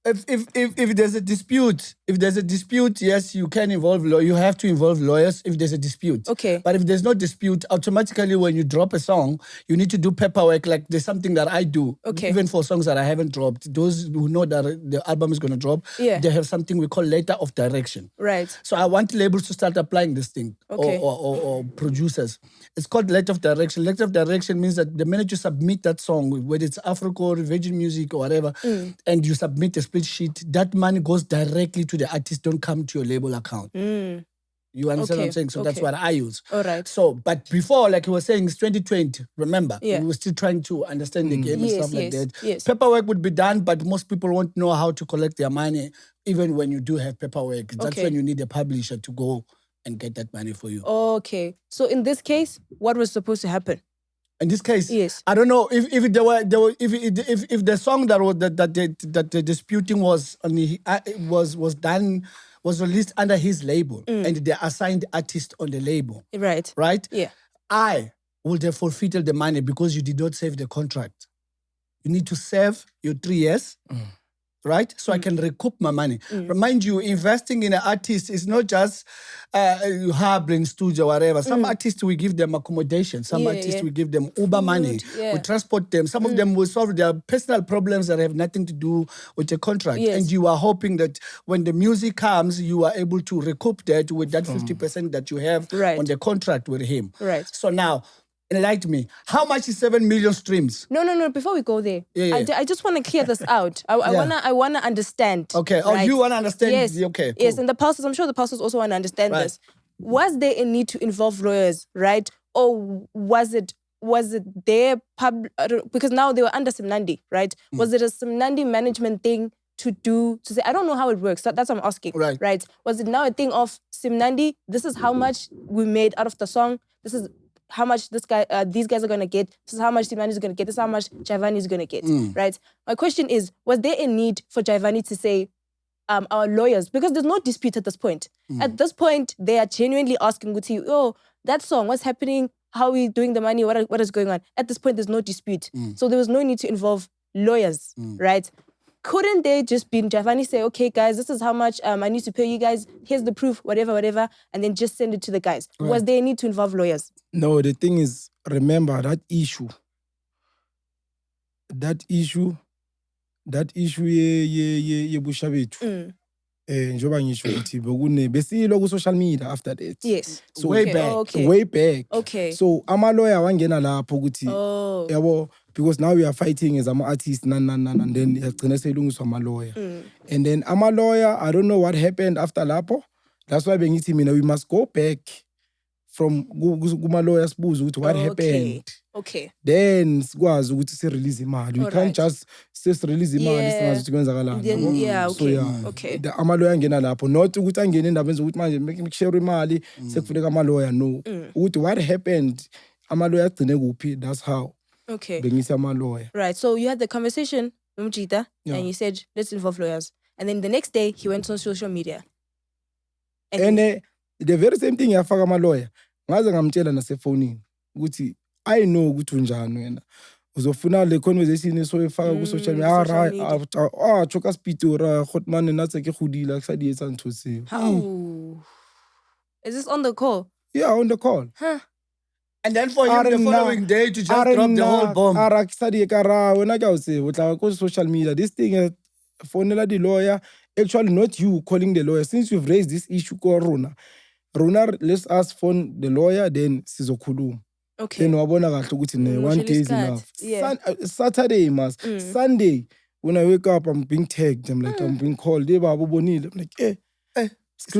If there's a dispute, yes, you can involve you have to involve lawyers if there's a dispute. Okay. But if there's no dispute, automatically when you drop a song, you need to do paperwork. Like there's something that I do. Okay. Even for songs that I haven't dropped, those who know that the album is going to drop, they have something we call letter of direction. Right. So I want labels to start applying this thing, okay. or producers. It's called letter of direction. Letter of direction means that the minute you submit that song, whether it's Africa or Virgin Music or whatever, and you submit a split sheet, that money goes directly to the artist, don't come to your label account. You understand what I'm saying? So that's what I use. All right. So, but before, like you were saying, it's 2020, remember? We were still trying to understand the game and stuff like that. Yes. Paperwork would be done, but most people won't know how to collect their money, even when you do have paperwork. That's when you need a publisher to go and get that money for you. Okay. So in this case, what was supposed to happen? In this case, yes. I don't know if the song that the disputing was released under his label and the assigned artist on the label. Right. Right? Yeah. I would have forfeited the money because you did not serve the contract. You need to serve your 3 years. Right? So I can recoup my money. Remind you, investing in an artist is not just harboring studio or whatever. Some artists, we give them accommodation. Some artists, we give them Uber money. We transport them. Some of them will solve their personal problems that have nothing to do with the contract. Yes. And you are hoping that when the music comes, you are able to recoup that with that 50% that you have on the contract with him. Right. So now, enlighten me. How much is 7 million streams? No. Before we go there, I just want to clear this out. I wanna understand. Okay. Oh, you want to understand? Yes. Okay. Cool. Yes, and the pastors, I'm sure the pastors also want to understand this. Was there a need to involve lawyers, right? Or was it their because now they were under Simnandi, right? Was it a Simnandi management thing to say, I don't know how it works. That's what I'm asking. Right. Was it now a thing of Simnandi, this is how much we made out of the song. This is how much these guys are going to get. This is how much Simnandi is going to get. This is how much Jaivane is going to get, right? My question is, was there a need for Jaivane to say, our lawyers, because there's no dispute at this point. At this point, they are genuinely asking Guti, that song, what's happening? How are we doing the money? What is going on? At this point, there's no dispute. So there was no need to involve lawyers, right? couldn't they just be Jaivane say, okay, guys, this is how much I need to pay you guys. Here's the proof, whatever, and then just send it to the guys. Right. Was there a need to involve lawyers? No, the thing is, remember that issue ye busha bethu. Njoba ngisho ukuthi bekune besilo ku social media after that. Yes. So way back. Way back. Okay. So ama lawyer wangena lapho ukuthi yabo, because now we are fighting as ama artists and then yagcina selungiswa ama lawyer. And then ama lawyer, I don't know what happened after lapho. That's why bengithi mina we must go back from kuma lawyers buza ukuthi what happened. Okay. Then sikwazi ukuthi si release imali. We can't just release imali singazi ukuthi kwenzakalani. Yeah, okay. So okay. Ama lawyer angena lapho, not ukuthi angene endabeni zokuthi manje make share imali sekufuneka ama lawyer, no. Ukuthi what happened, ama lawyer agcine kuphi, that's how. Okay. Bengisa ama lawyer. Right. So you had the conversation with Mjita and you said, let's involve lawyers. And then the next day he went on social media. And the very same thing yafaka ama lawyer. Ngaze ngamtshela nasefonini ukuthi I know ukuthi unjani wena. Uzofuna le conversation soyifaka ku social media. Choka spitora khotmane natse ke khudila sa di etsa ntho tseo. How? Is this on the call? Yeah, on the call. Huh. And then for him the following day to just drop the whole bomb. Wena ka utse o tla go social media. This thing fonela the lawyer, actually not you calling the lawyer, since you've raised this issue ko Rona, let's ask phone the lawyer, then sizokhuluma. Okay. Then wabona kahle ukuthi one day is enough. Yeah. Saturday mas. Sunday when I wake up I'm being tagged. I'm like I'm being called. They baba bonile. I'm like So to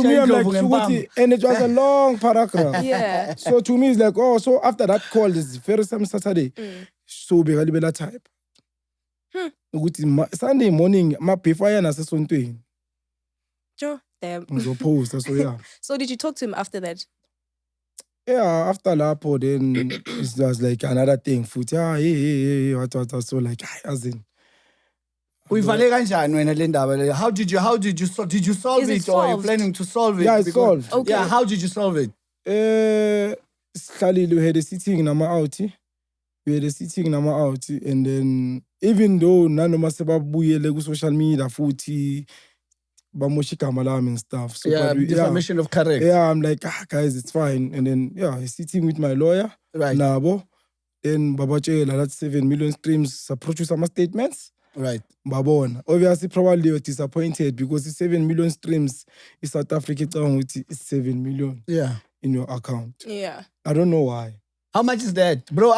me I'm like and it was a long paragraph. Yeah. So to me it's like, oh, so after that call this very same Saturday. So begalibela type. Sunday morning my before yana sesontweni. Sure. Damn. So yeah. So did you talk to him after that? Yeah, after lapho then it was like another thing. Hey, what so like as in. Uyivale kanjani wena le ndaba? How did you solve it, or are you planning to solve it? Yeah, it's solved. Okay. Yeah, how did you solve it? We had a sitting nama out. And then even though nanoma sebabuyele ku social media futhi bamoshika malami and stuff. So yeah, defamation of character. Yeah, I'm like, guys, it's fine. And then he's sitting with my lawyer. Right. Nabo. Then babachela that's 7 million streams approach some statements. Right. Babona. Obviously, probably you're disappointed because it's 7 million streams in South Africa. It's 7 million in your account. Yeah. I don't know why. How much is that? Bro,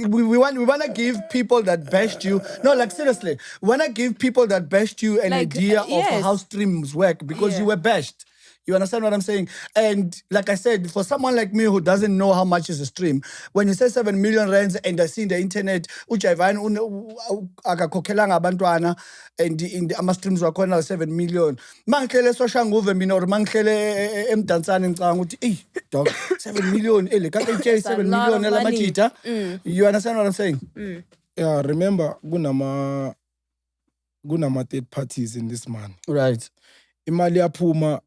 we want to give people that bashed you... No, like seriously. We want to give people that bashed you an idea of how streams work because you were bashed. You understand what I'm saying? And like I said, for someone like me who doesn't know how much is a stream, when you say 7 million rands and I see in the internet, uJaivane akakhokhelanga abantwana and in the ama streams wakhona 7 million. Mangihlele social nguve mina or mangihlele emdansane ngicanga ukuthi hey dog 7 million ele kake 7 million elamajita. You understand what I'm saying? Yeah, remember gunama third parties in this man. Right. Imali yaphuma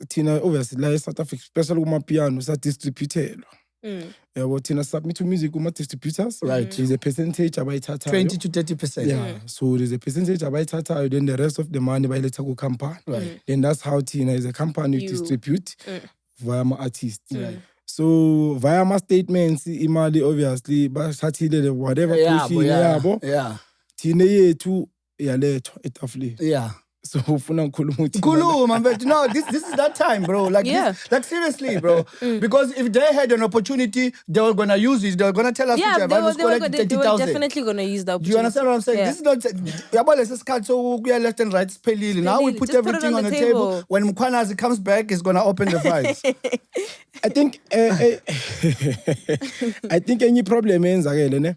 thina obviously la eSouth Africa especially kuma piano sa distributelwa. Yabo thina submit music kuma distributors. Right. There's a percentage abayithathayo. 20 to 30%. Yeah. So there's a percentage abayithathayo, then the rest of the money bayiletha ku company. Right. Then that's how thina as a company distribute via my artists. Right. So via my statements imali obviously bashathile whatever pushing yabo. Yeah. Thina yethu yalethwa etafuleni. Yeah. So ufuna ukukhuluma uthi Kuluma, but no, this is that time, bro. Like this, like seriously, bro. Because if they had an opportunity, they were gonna use it. They were gonna tell us they were definitely gonna use that opportunity. Do you understand what I'm saying? This is not so we are left and right spelling. Now we put everything on the table. When Mkhwanazi comes back, he's gonna open the files. I think any problem enzakele ne.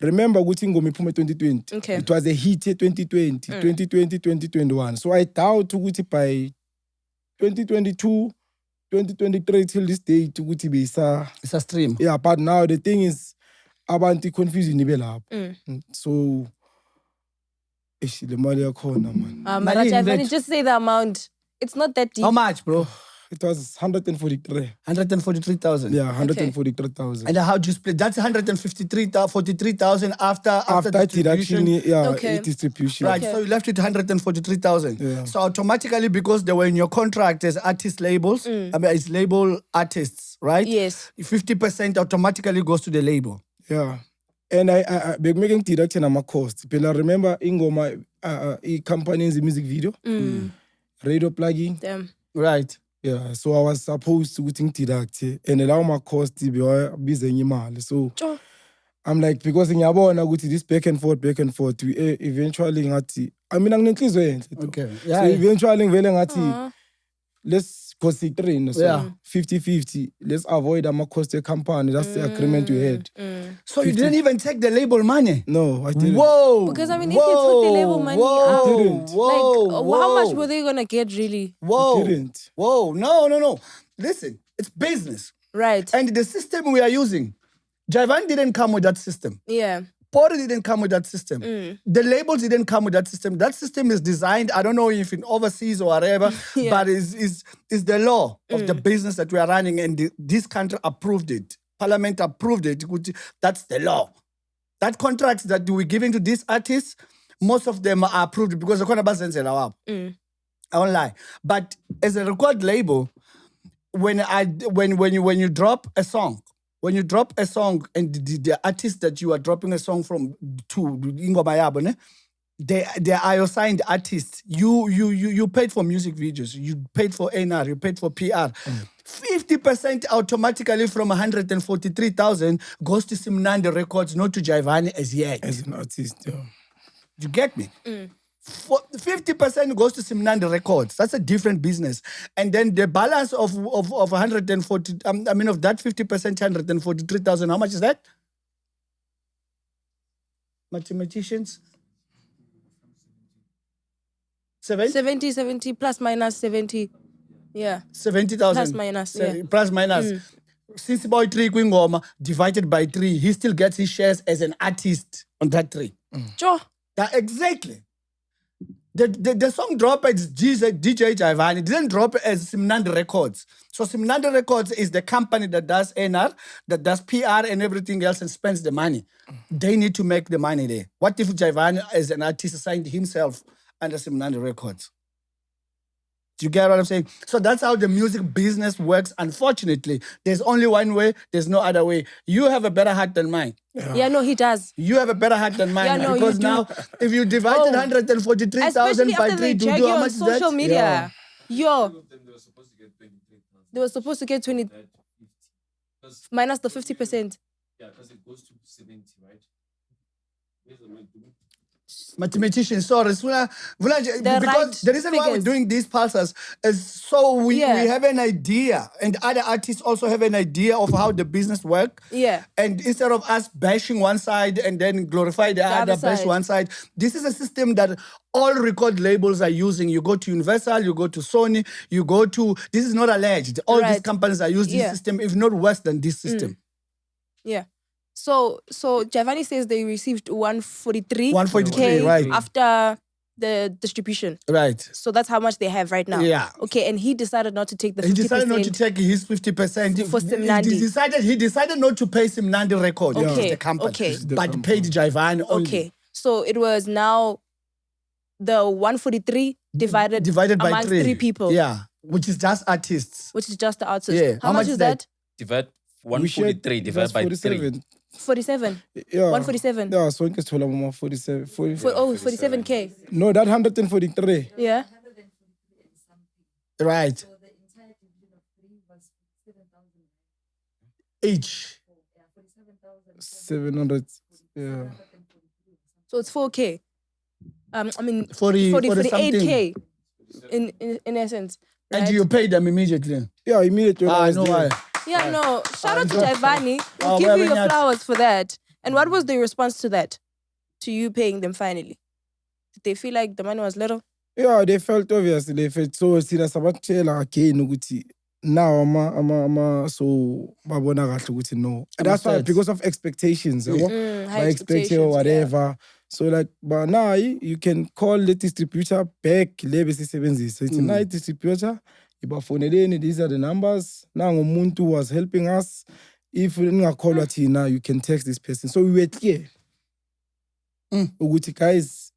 Remember ukuthi ingoma iphuma 2020. Okay. It was a hit 2020, 2020, 2021. So I doubt ukuthi by 2022, 2023 till this day ukuthi be It's a stream. Yeah, but now the thing is abantu confusing ibe lapho. So the mali yakhona man. Jaivane, just say the amount. It's not that deep. How much, bro? It was 143. 143,000. Yeah, 143,000. And how do you split? That's 143,000 after deduction, yeah, Okay. distribution. Right, so you left with 143,000. Yeah. So automatically, because they were in your contract as artist labels, it's label artists, right? Yes. 50% automatically goes to the label. Yeah. And I be making deduction on my cost. But I remember ingoma companies in music video, radio plugging. Damn. Right. Yeah. So I was supposed to think deduct and allow my cost to be busy. So Sure. I'm like, because in Yabona go to this back and forth, we eventually ngati. I mean, I'm not Okay. Yeah. So eventually ngati, let's consider so 50-50. Let's avoid a cost company. That's the agreement we had. So you didn't even take the label money? No, I didn't. Whoa. Because I mean, if you took the label money out, didn't. how much were they gonna get really? Whoa. Didn't. Whoa. No. Listen, it's business. Right. And the system we are using, Jaivane didn't come with that system. Yeah. Pori didn't come with that system. The labels didn't come with that system. That system is designed, I don't know if in overseas or whatever, but is the law of the business that we are running, and this country approved it. Parliament approved it. That's the law. That contracts that we're giving to these artists, most of them are approved because the contract I won't lie. But as a record label, when you drop a song, and the artist that you are dropping a song from to Ingoma Yabo, they are your signed artists. You paid for music videos, you paid for A&R, you paid for PR. 50% automatically from 143,000 goes to Simnandi Records, not to Jaivane as yet. As an artist, yeah. You get me? 50% goes to Simnandi Records. That's a different business. And then the balance of 140, of that 50%, 143,000, how much is that? Mathematicians? 70 plus minus 70. Yeah. 70,000. Plus minus, yeah. Plus minus. Since boy 3 Kwingoma divided by 3, he still gets his shares as an artist on that 3. Sure. Exactly. The song dropped as DJ Jaivane. It didn't drop as Simnandi Records. So Simnandi Records is the company that does A&R, that does PR and everything else and spends the money. They need to make the money there. What if Jaivane as an artist signed himself under Simnandi Records? Do you get what I'm saying? So that's how the music business works. Unfortunately, there's only one way. There's no other way. You have a better heart than mine. Yeah, no, he does. You have a better heart than mine. Yeah, no, because you do. now, if you divided 143,000 by 3, do how much is that? Social media. Yo. They were supposed to get 20. Minus the 50%. Yeah, because it goes to 70, right? Mathematicians, sorry. Because right the reason why we're figures. doing these pulses is so we have an idea, and other artists also have an idea of how the business works. Yeah. And instead of us bashing one side and then glorify the other, bash side. one side, this is a system that all record labels are using. You go to Universal, you go to Sony, you go to, this is not alleged. All these companies are using this system, if not worse than this system. Yeah. So Jaivane says they received 143 right. after the distribution. Right. So that's how much they have right now. Yeah. Okay, and he decided not to take the 50%. He decided not to take his 50%. For Simnandi. He decided not to pay Simnandi Records, the company, but paid Jaivane only. Okay, so it was now the 143 divided by amongst 3. 3 people. Yeah, which is just artists. Which is just the artists. Yeah. How much is that? Divide 143 divided by 3. 47. Yeah. 147. Yeah, so it's 47. 47K. No, that 143. Yeah. Right. Each. 700. Yeah. So it's 4K. 40 48K in essence. Right? And you pay them immediately. Yeah, immediately. I know why. Yeah, no. Shout out to Jaivane. We'll give you your flowers for that. And what was the response to that? To you paying them finally? Did they feel like the money was little? Yeah, they felt obviously. They felt so serious about again. Now I'm so no. That's why, because of expectations. High expectation whatever. So like, but now you can call the distributor back. So it's a nice distributor. ibafoneleni, these are the numbers. Nangu umuntu was helping us. If ningakholwa thina, you can text this person. So we were clear. Ukuthi guys,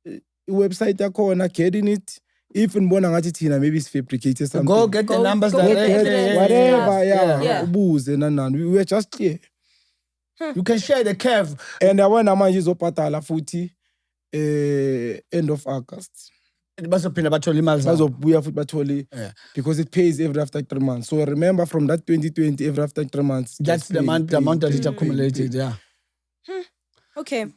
website yakhona, getting it. If nibona ngathi thina maybe it's fabricated something. Go get the numbers direct. Whatever, ubuze nanani. We were just clear. You can share the curve. And yabona manje izobhadala futhi end of August. Bazophinda bathole imali zabo. Bazobuya futhi bathole because it pays every after 3 months. So remember from that 2020 every after 3 months. That's the amount that it accumulated, Okay.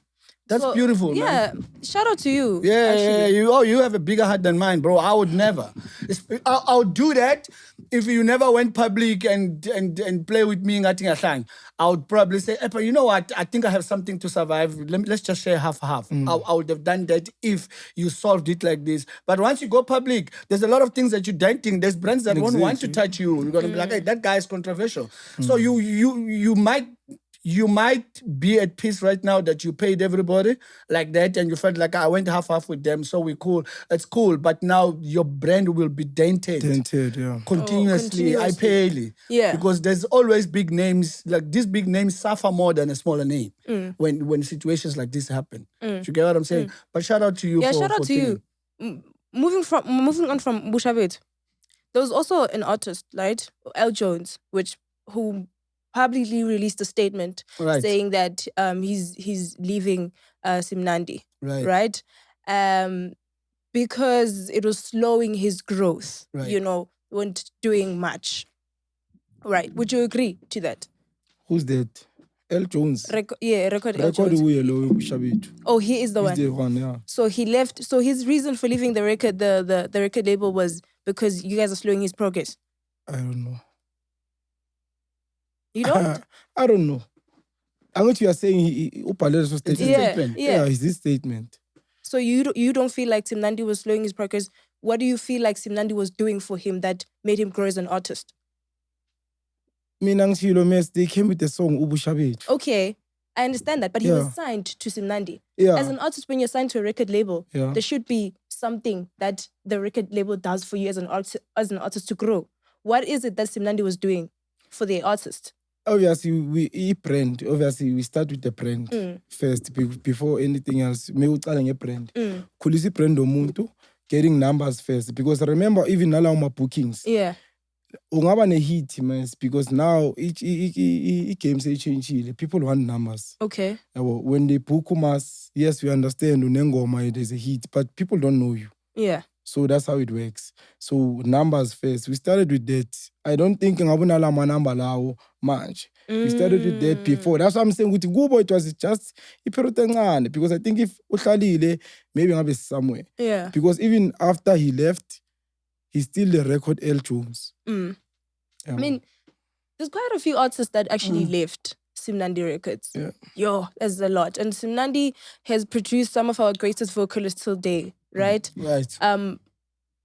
That's beautiful, man. Shout out to you. Yeah, you have a bigger heart than mine, bro. I would never. I would do that if you never went public and play with me. I would probably say, Epa, you know what? I think I have something to survive. Let's just share half. I would have done that if you solved it like this. But once you go public, there's a lot of things that you're dating. There's brands that won't want to touch you. You're gonna be like, hey, that guy is controversial. So you might be at peace right now that you paid everybody like that and you felt like I went half with them, so we cool. It's cool, but now your brand will be dented continuously. I pay because there's always big names. Like these big names suffer more than a smaller name when situations like this happen. Do you get what I'm saying? But shout out to you. Yeah, shout out to you. Moving on from Bushabet, there was also an artist, right? L. Jones, who publicly released a statement saying that he's leaving Simnandi, right? Because it was slowing his growth, weren't doing much. Right. Would you agree to that? Who's that? L. Jones. Record L. Jones. Oh, he is the one. He's the one, yeah. So he left. So his reason for leaving the record label was because you guys are slowing his progress. I don't know. You don't? I don't know. I know you are saying statement. Yeah, it's this statement. So you don't feel like Simnandi was slowing his progress. What do you feel like Simnandi was doing for him that made him grow as an artist? They came with the song Ubushabet. Okay, I understand that, but he was signed to Simnandi. Yeah. As an artist, when you're signed to a record label, there should be something that the record label does for you as an artist to grow. What is it that Simnandi was doing for the artist? Obviously, we start with the brand first before anything else. Me uqala brand. Khulisa brand omuntu, getting numbers first. Because remember, even now my bookings. Yeah. Ungaba ne hit, man, because now each games they change. People want numbers. Okay. When they book us, yes, we understand unengoma there's a hit, but people don't know you. Yeah. So that's how it works. So numbers first. We started with that. I don't think ngabunala manamba lawo manje. We started with that before. That's what I'm saying. With Gubo, it was just iperotengane because I think if uhlalile, maybe ngabe somewhere. Yeah. Because even after he left, he's still the record L. Jones. I mean, there's quite a few artists that actually left Simnandi Records. Yeah. There's a lot. And Simnandi has produced some of our greatest vocalists till day, right? Right.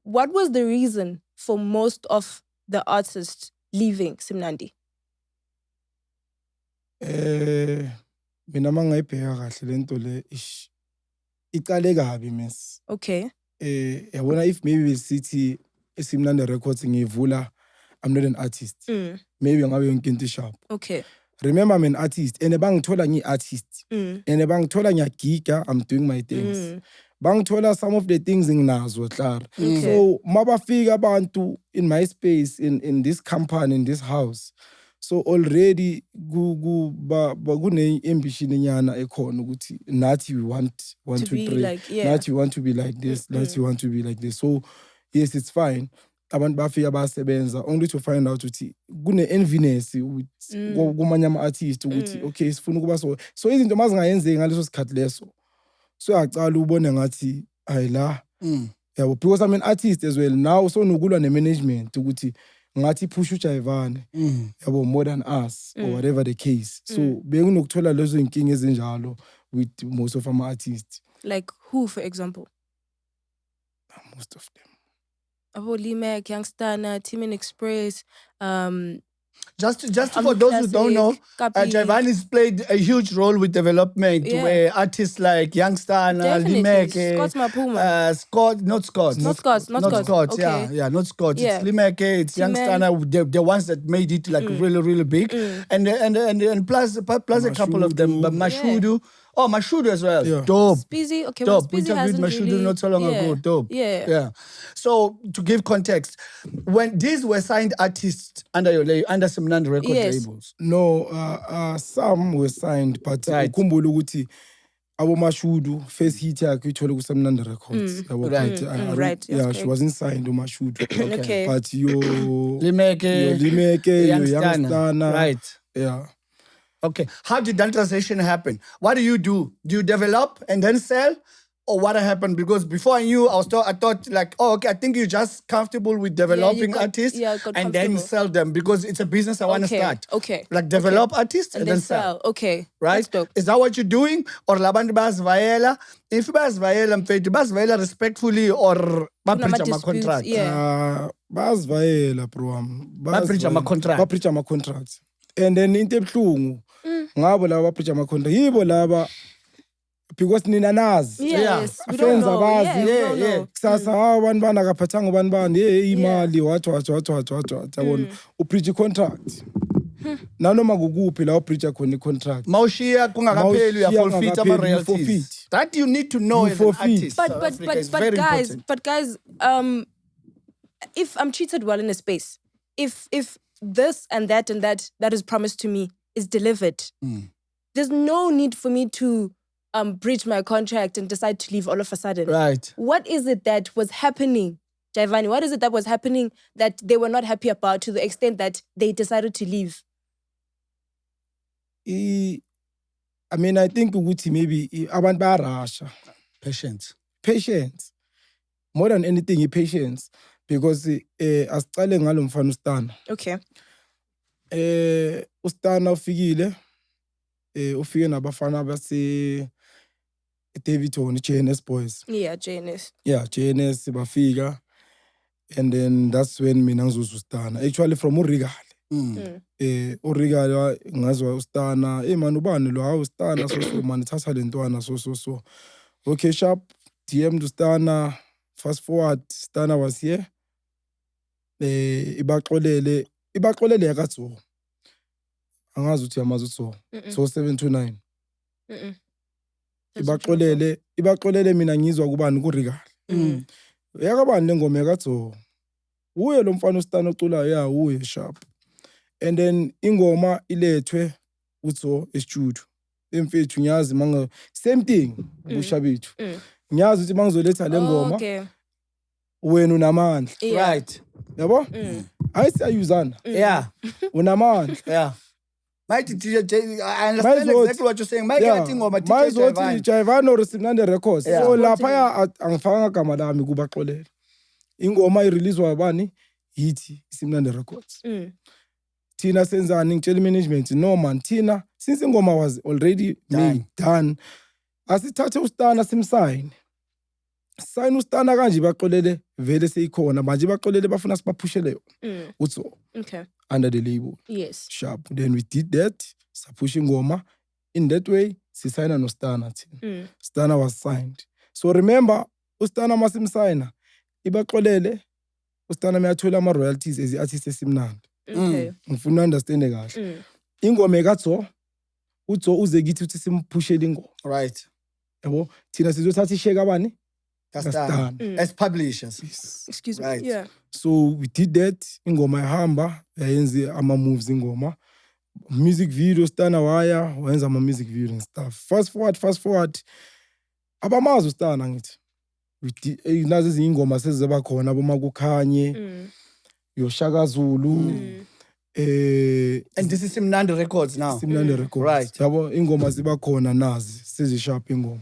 What was the reason for most of the artists leaving Simnandi? Mina mangayibheka kahle lento le iqale kabi miss. Okay. Yabona if maybe sithi Simnandi Records ngivula, I'm not an artist. Maybe ngabe yonke into sharp. Okay. Remember, I'm an artist. And bangithola ngi-artist. And bangithola ngiyagiga, I'm doing my things. Bangithola some of the things nginazo klaro. So mabafika abantu in my space, in this company, in this house. So already kune ambition nyana ekhona ukuthi nathi we want to pray. Nathi we want to be like this. Nathi we want to be like this. So yes, it's fine. Abantu bafika basebenza only to find out ukuthi kune enviness with kumanye ama artists ukuthi okay sifuna kuba so izinto mazingayenzeki ngaleso sikhathi leso so yacala ubone ngathi ayila yabo because I'm an artist as well now so nokulwa ne management ukuthi ngathi push uJaivane yabo more than us or whatever the case so benginokuthola lezo inkinga ezinjalo with most of our artists. Like who, for example? Most of them. Abo LeeMckrazy, Youngstana, Team and Express, Just for those who don't know, Jaivane has played a huge role with development where artists like Youngstana, LeeMckrazy, Scott, not Scott. Okay. Yeah, not Scott. Yeah. It's LeeMckrazy, it's Youngstana, the ones that made it like really, really big. And plus a couple of them, but Mashudu. Oh, Mashudu as well. Yeah. Dope. Speezy, okay, Dope. well, We interviewed Mashudu really, not so long ago. Dope. Yeah. So to give context, when these were signed artists under your label, under Simnandi Records labels. No, some were signed, but ukhumbula ukuthi abo Mashudu first hit yakhe ithole ku Simnandi Records. Right. Yeah, she wasn't signed to Mashudu. Okay. But your LeeMckrazy, your Youngstana. Right. Yeah. Okay. How did that transition happen? What do? Do you develop and then sell? Or what happened? Because before I knew, I thought like, oh, okay, I think you're just comfortable with developing artists and then sell them because it's a business I want to start. Okay. Like develop artists and then sell. Okay. Right? Is that what you're doing? Or labantu basivayela? If basivayela mfethu, basivayela respectfully or bapreach my contract? Yeah. Basivayela bro. Bapreach my contract. Bapreach my contract. And then into ebuhlungu ngabo laba bapreach my contract. Yibo laba because nina nazi we don't know. kusasa abantu bana kaphathanga abantu bani imali wathi yabona upreach contract nanoma kukuphi la upreach khona icontract mawushiya kungakapheli uya forfeit ama royalties that you need to know as an artist. But guys if I'm treated well in a space, if this and that is promised to me is delivered, there's no need for me to breach my contract and decide to leave all of a sudden. Right. What is it that was happening, Jaivane? What is it that was happening that they were not happy about to the extent that they decided to leave? I mean, I think ukuthi maybe abantu bayarasha. Patience. More than anything, patience. Because asicale ngalo mfana uStana. Okay. uStana ufikile. Ufike nabafana base Davidton, JNS boys. Yeah, JNS. Yeah, JNS bafika. And then that's when mina ngizuzwa uStana. Actually from uRigale. uRigale ngazwa uStana. Man ubani lo hawu uStana so man thatha lentwana so. Okay, sharp. DM to uStana. Fast forward, Stana was here. Ibaxolele yakatso. Angazi uthi yamazi utso. So 729. Ibaxolele mina ngizwa kubani kuRigale. Yakabani lengoma yakatso. Uye lo mfana uStana ocula uye sharp. And then ingoma ilethwe utso e-studio. Emfethu ngiyazi manga same thing ushabethu. Ngiyazi ukuthi mangizoletha le ngoma. Wena unamandla. Right. Yabo? Ayisayuzana. Yeah. Unamandla. Yeah. Mighty DJ, I understand exactly what you're saying. My ingoma DJ Jaivane or Simnandi Records. So lapha angifaka igama lami kubaxolele. Ingoma ireleasewa yabani? Yithi Simnandi Records. Thina senzani ngitshela management no man thina since ingoma was already done. Asithathe uStana simsign. Sign uStana kanje baxolele vele seyikhona manje baxolele bafuna sibaphushele yona. Utso. Okay. Under the label. Yes. Sharp. Then we did that. Sapushi ngoma. In that way, si sign no Stana. Stana was signed. So remember, uStana masimsigna. Ibaxolele uStana meyathola ama royalties as artist esimnandi. Okay. Ngifuna understand kahle. Ingoma ekatso utso uze kithi uthi simphushele ingoma. Right. Yabo thina sizothatha isheke abani? Stana. As publishers. Excuse me. Right. Yeah. So we did that. Ingoma ihamba yayenza ama moves ingoma. Music video Stana waya wayenza ama music video and stuff. Fast forward. Abamazi uStana ngithi. Nazi izingoma sezaba khona abomakukhanye. Yoshaka Zulu. And this is Simnandi Records now. Simnandi Records. Right. Yabo ingoma ziba khona nazi sezisharp ingoma.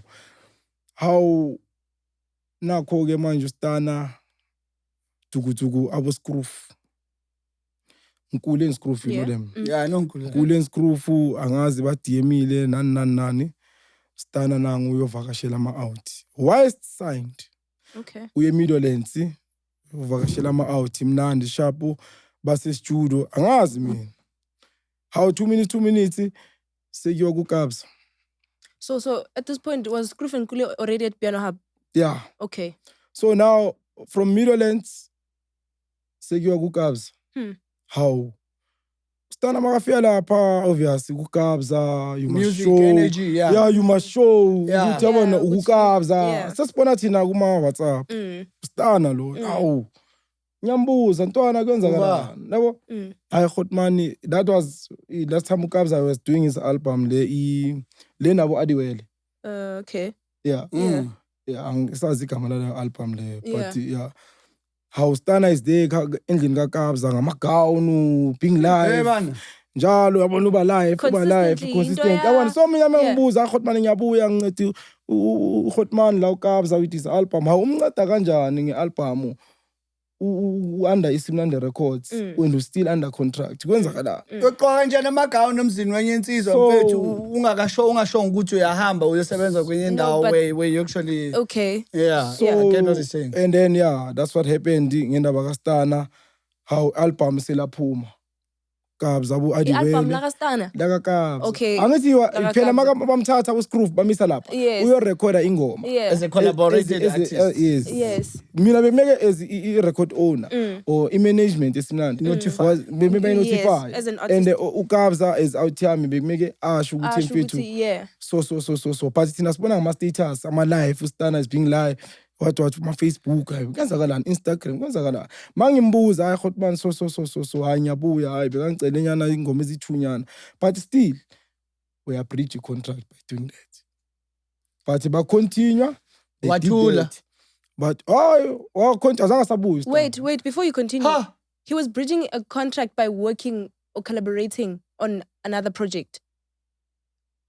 How nakho ke manje uStana tukutuku abo Scroof. Nkule Scroof, you know them. Yeah, I know Nkule. Nkule Scroof angazi ba DMile nani. Stana nangu uyovakashela ama out. Why signed? Okay. Uye Midlands uvakashela ama out Mnandi sharp base studio angazi mina. How 2 minutes, Sekiwa Kukabs. So at this point, was Kroof and Kule already at Piano Hub? Yeah. Okay. So now, from Middlelands, Sekiwa Kukabs. How? Stana makafika lapha obviously ukukabza you must Music, show energy, yeah. you must show Yeah. ukuthi yabona Yeah, ukukabza sasibona thina kuma WhatsApp stana lo awu nyambuza ntwana kwenzakalani yabo I thought man that was last time ukabza was doing his album le nabo adiwele okay yeah angisazi igama la album le but yeah how Stana is there endlini kaKabza ngamagawunu being live njalo yabona uba live consistent yabona so mina mengibuza Hotman ngiyabuya ngincede uHotman la uKabza with his album how umnceda kanjani ngealbum under Simnandi Records when you still under contract kwenzakala Uqoqa kanjani amagawuni emzini wenye insizwa mfethu ungasho ukuthi uyahamba uyosebenza kwenye indawo where you actually okay so I get what you're saying. And then that's what happened ngendaba kaStana how album selaphuma Kabza abu adiwele album la kaStana la kaKabza okay angithi phela bamthatha uScroof bamisa lapha uyorecorda ingoma as a collaborated artist yes mina bemeke as i-record owner or i-management esimnandi bemeke notify and uKabza as outyami bemeke asho ukuthi mfethu so but thina sibona ngama-status ama-live uStana is being live what ma-Facebook kwenzakalani Instagram kwenzakalani mangimbuza hayi Hotman so hayi ngiyabuya hayi bekangicela nyana ingoma ezithunyana but still we are breach contract by doing that but ba continue wathula but azange sabuya wait before you continue he was bridging a contract by working or collaborating on another project.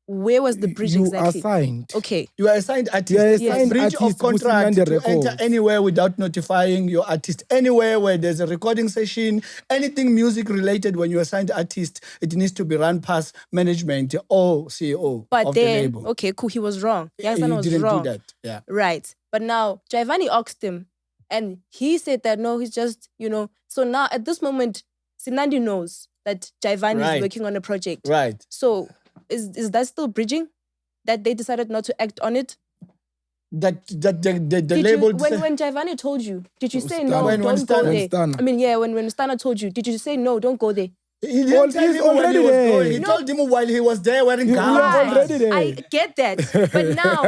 Where was the bridge exactly? You are assigned. Okay. You are assigned artist. Bridge of contract to enter anywhere without notifying your artist. Anywhere where there's a recording session, anything music related when you are assigned artist, it needs to be run past management or CEO of the label. Okay, cool. He was wrong. He didn't do that. Yeah. Right. But now, Jaivane asked him, and he said that, no, he's just, So now, at this moment, Simnandi knows that Jaivane is working on a project. Right. So... Is that still bridging? That they decided not to act on it? That the label... When Jaivane told you, did you say no, don't go there? I mean, when Stana told you, did you say no, don't go there? He didn't tell him when he was going. He told him while he was there wearing gowns. Already there. I get that. But now,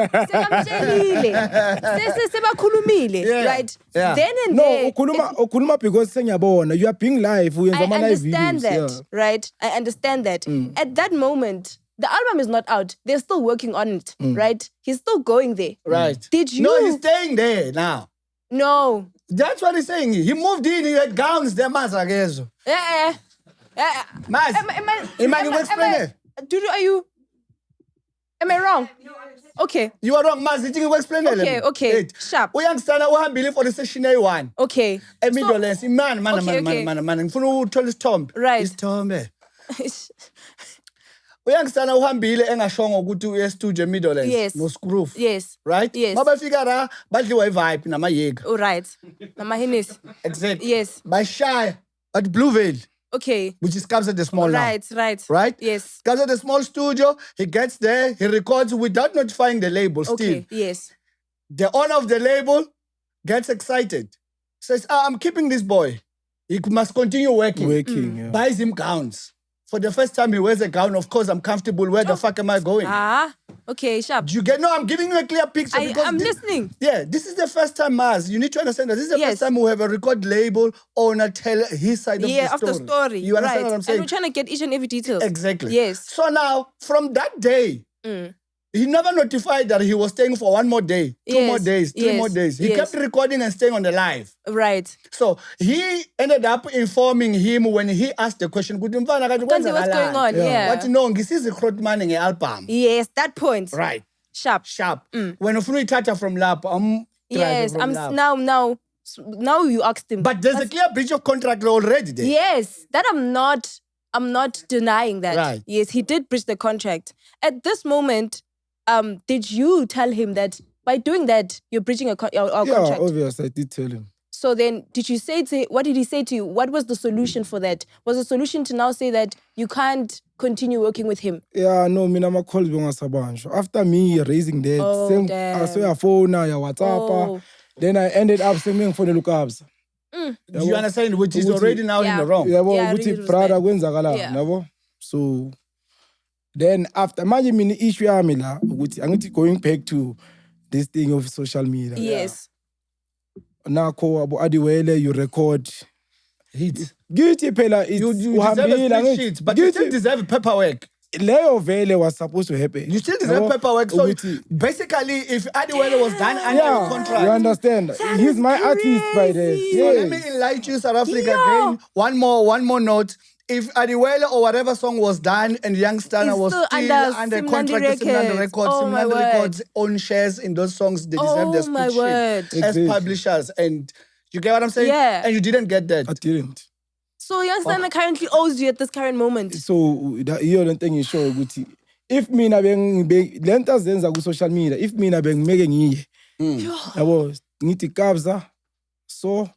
right? Yeah. Then and there. No, ukhuluma because sengiyabona you are being live. I understand that, right? I understand that. At that moment, the album is not out. They're still working on it, right? He's still going there. Right. Did you... No, he's staying there now. No. That's what he's saying. He moved in, he had gowns there, Mazagezo. Maz, am I wrong? Okay. You are wrong, Maz. You explain it. Okay. Sharp. We understand how believe for the session A1. Okay. Middlelands. Man. Mfuna uthola isithombe. Right. Isithombe. Uyangistana uhambile engashongo ukuthi uye studio Middlelands no Scroof. Yes. Right? Yes. Mabafika la badliwa ivibe namayega. All right. Namahenis. Exactly. Yes. Bashaya at Blue Veil. Okay. Which is Kabza the Small now. Right. Yes. Kabza the Small studio, he gets there, he records without notifying the label still. Okay, yes. The owner of the label gets excited. Says, I'm keeping this boy. He must continue working. Buys him gowns. For the first time he wears a gown, of course, I'm comfortable. Where the fuck am I going? Okay, sharp. You get, no, I'm giving you a clear picture. I'm listening. Yeah, this is the first time, Maz. You need to understand that this is the first time we have a record label owner tell his side of the story. Yeah, of the story. You understand what I'm saying? And we're trying to get each and every detail. Exactly. Yes. So now, from that day, he never notified that he was staying for 1 more day, 2 more days, 3 more days. He kept recording and staying on the live. Right. So he ended up informing him when he asked the question, what's going on? Yeah. What you know, this is a crowd manning album. Yes, that point. Right. Sharp. When you tata from lap, yes, I'm lap. Now you asked him. But there's a clear breach of contract already there. Yes, that I'm not denying that. Right. Yes, he did breach the contract. At this moment, did you tell him that by doing that, you're breaching our contract? Yeah, obvious, I did tell him. So then, did you say what did he say to you? What was the solution for that? Was the solution to now say that you can't continue working with him? Yeah, no, mina ama-calls bengasabanjwa. After me raising that, damn. soyafona, ya WhatsApp, then I ended up sending for the lookabs. Do you understand? Which is already now in the wrong. Yabo, Yeah, ukuthi really brother respect. kwenzakala, yabo. So then after manje mina issue yami la ukuthi angithi going back to this thing of social media. Yes. Nakho abo adiwele you record hits. Githi phela You deserve a split sheet, but you still deserve paperwork. Leyo vele was supposed to happen. You still deserve paperwork. So basically, if Adiwele was done under your contract, you understand? He's my artist by this. So let me enlighten you, South Africa, again. One more note. If Adiwele or whatever song was done and Young Stunner was still under contract with Simnandi Records, Simnandi Records own shares in those songs, they deserve their split sheet as publishers. And you get what I'm saying? Yeah. And you didn't get that. I didn't. So Young Stunner currently owes you at this current moment. So that you don't think you show ukuthi if mina lento zenza ku social media, if mina bengimeke ngiye. Yabo ngithi kabza so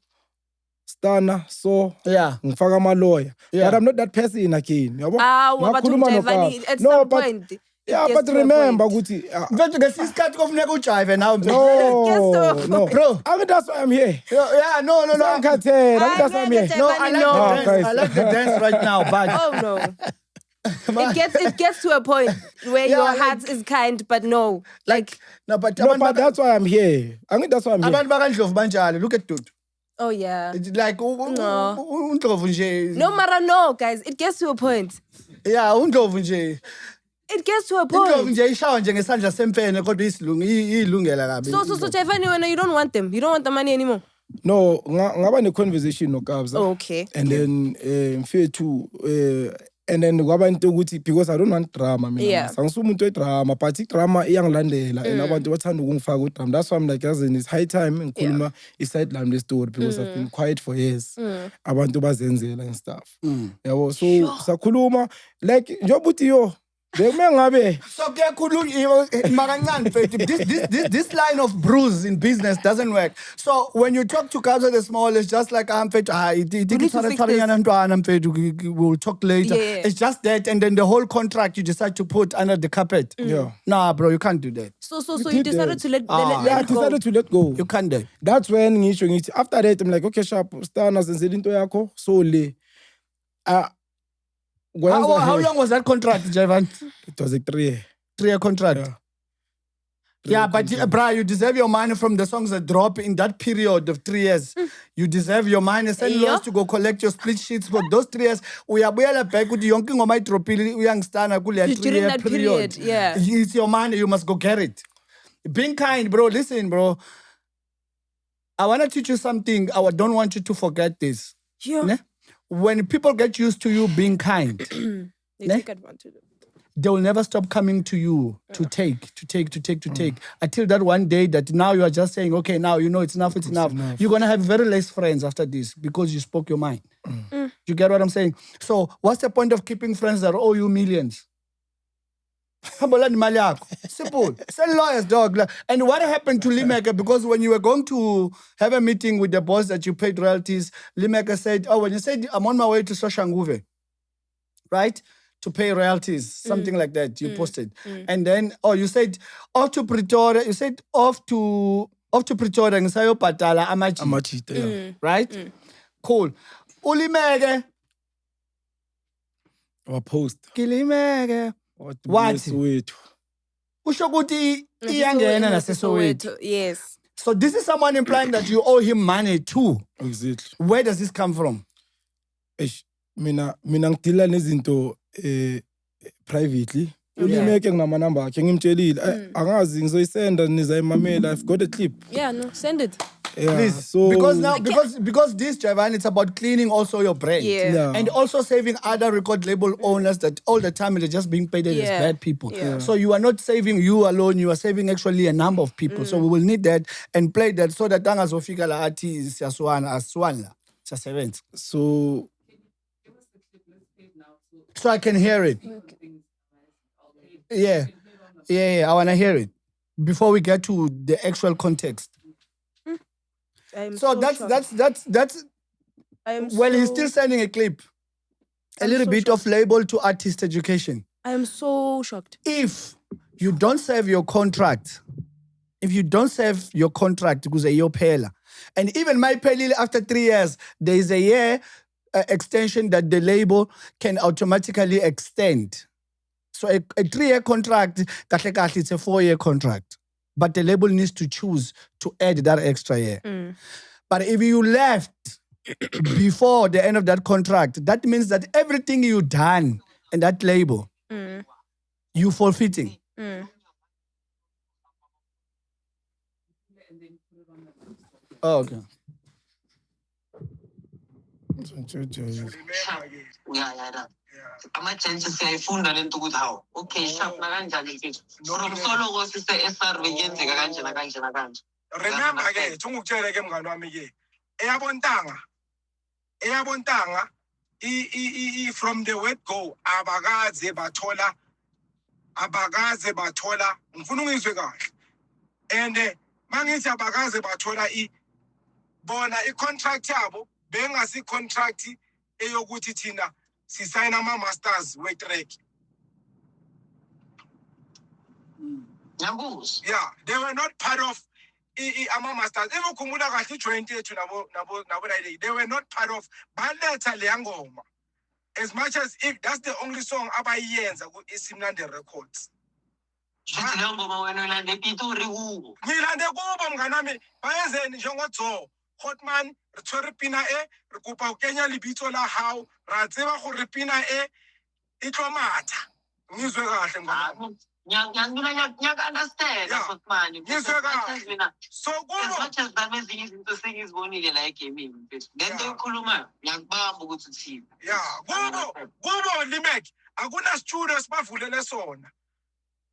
Stunner so ngifaka ama lawyer. But I'm not that person again. Yabo. Ngakhuluma no at some point. Yeah, but remember ukuthi Mfethu ngesisikhathi kofuneka ujive now. No, bro. That's why I'm here. Yeah, no. That's why I'm here. No, I like the dance right now, but oh no. It gets to a point where your heart is kind, but no. But that's why I'm here. That's why I'm here. Abantu bakandlovu banjalo, look at Dude. Oh yeah. It's like undlovu nje. No, Mara, no, guys. It gets to a point. Yeah, undlovu nje. It gets to a point. Indlovu nje ishawa nje ngesandla sempene kodwa ilungela kabi. So Jaivane, when you don't want them, you don't want the money anymore. No, ngaba ne conversation no Kabza. Okay. And then mfethu and then kwaba into ukuthi because I don't want drama mina. Yeah. Sangisumuntu wedrama, but drama iyangilandela and abantu bathanda ukungifaka udrama. That's why I'm like yazi it's high time ngikhuluma isideline le story because I've been quiet for years. Abantu bazenzela and stuff. Yabo so sakhuluma like njobuthi yo So this line of bruise in business doesn't work. So when you talk to Kabza the Small, it's just like we'll talk later. Yeah. It's just that, and then the whole contract you decide to put under the carpet. Yeah. Nah, bro, you can't do that. So you decided to let I decided to let go. You can't do that. That's when ngisho after that I'm like okay sharp Stunner senzela into yakho so le How long was that contract, Jaivane? It was a 3-year contract. Yeah, but bro, you deserve your money from the songs that drop in that period of 3 years. You deserve your money. Send us to go collect your split sheets for those 3 years. We are back with the young king of my Young Stunner. During that period, yeah. It's your money. You must go get it. Being kind, bro. Listen, bro. I want to teach you something. I don't want you to forget this. Yeah. Ne? When people get used to you being kind, they take advantage. They will never stop coming to you to take. Until that one day that now you are just saying, okay, now you know it's enough. You're going to have very less friends after this because you spoke your mind. You get what I'm saying? So what's the point of keeping friends that owe you millions? Simple. Send lawyers, dog. And what happened to LeeMckrazy? Because when you were going to have a meeting with the boss that you paid royalties, LeeMckrazy said, when you said, I'm on my way to Soshanguve, right? To pay royalties, something like that, you posted. And then, you said, off to Pretoria, you said, off to Pretoria, ngisayo patala MacG. Right? Cool. LeeMckrazy. Our post. LeeMckrazy. Wathi usho ukuthi iyangena naseSoweto. Yes. So this is someone implying that you owe him money too. Exactly. Where does this come from? Mina ngidila nezinto privately. LeeMckrazy nginamanamba akhe ngimtshelile angazi ngizoyisenda nizayimamela. I've got a clip. Yeah, no, send it. Yeah, please. So Because this, Jaivane, it's about cleaning also your brand. Yeah. And also saving other record label owners that all the time they're just being paid as bad people. Yeah. So you are not saving you alone, you are saving actually a number of people. So we will need that and play that so that angazofika la athi siyaswana siyasebenza. So I can hear it. Yeah, I want to hear it before we get to the actual context. So that's. Well, he's still sending a clip. A little bit of label to artist education. I am so shocked. If you don't serve your contract, because you're payla. And even my pay after 3 years, there is a year extension that the label can automatically extend. So a 3-year contract, it's a 4-year contract. But the label needs to choose to add that extra year. But if you left before the end of that contract, that means that everything you done in that label, you forfeiting. Oh, okay. Ama-chances siyayifunda lento ukuthi hawu okay sharp nakanjani mfethu from solo sise-SR yenzeka kanje nakanje nakanje. Remember ke ngikutshele ke mngani wami ke eyabontanga from the word go abakaze bathola ngifuna ungizwe kahle and mangithi abakaze bathola bona i-contract yabo bengasi contract eyokuthi thina si sign ama-masters we-track. Yeah, they were not part of ama-masters. Even ukhumbula kahle i-joint yethu nabo they were not part of baletha leya ngoma. As much as if that's the only song abayenza ku-Simnandi Records. Ngilande kubo mngani wami bayenzeni njengodzo Hotman re tshwere pina re kopa kenya lebitso la hao ra tseba gore pina e tlo matha ngizwe kahle mngani Ngiya understand Hotman. So as much as that means izinto sengizibonile la egaming mfethu lento ekhulumayo ngiyakubamba ukuthi uthini. Yeah, kubo LeeMckrazy akuna studio sibavulele sona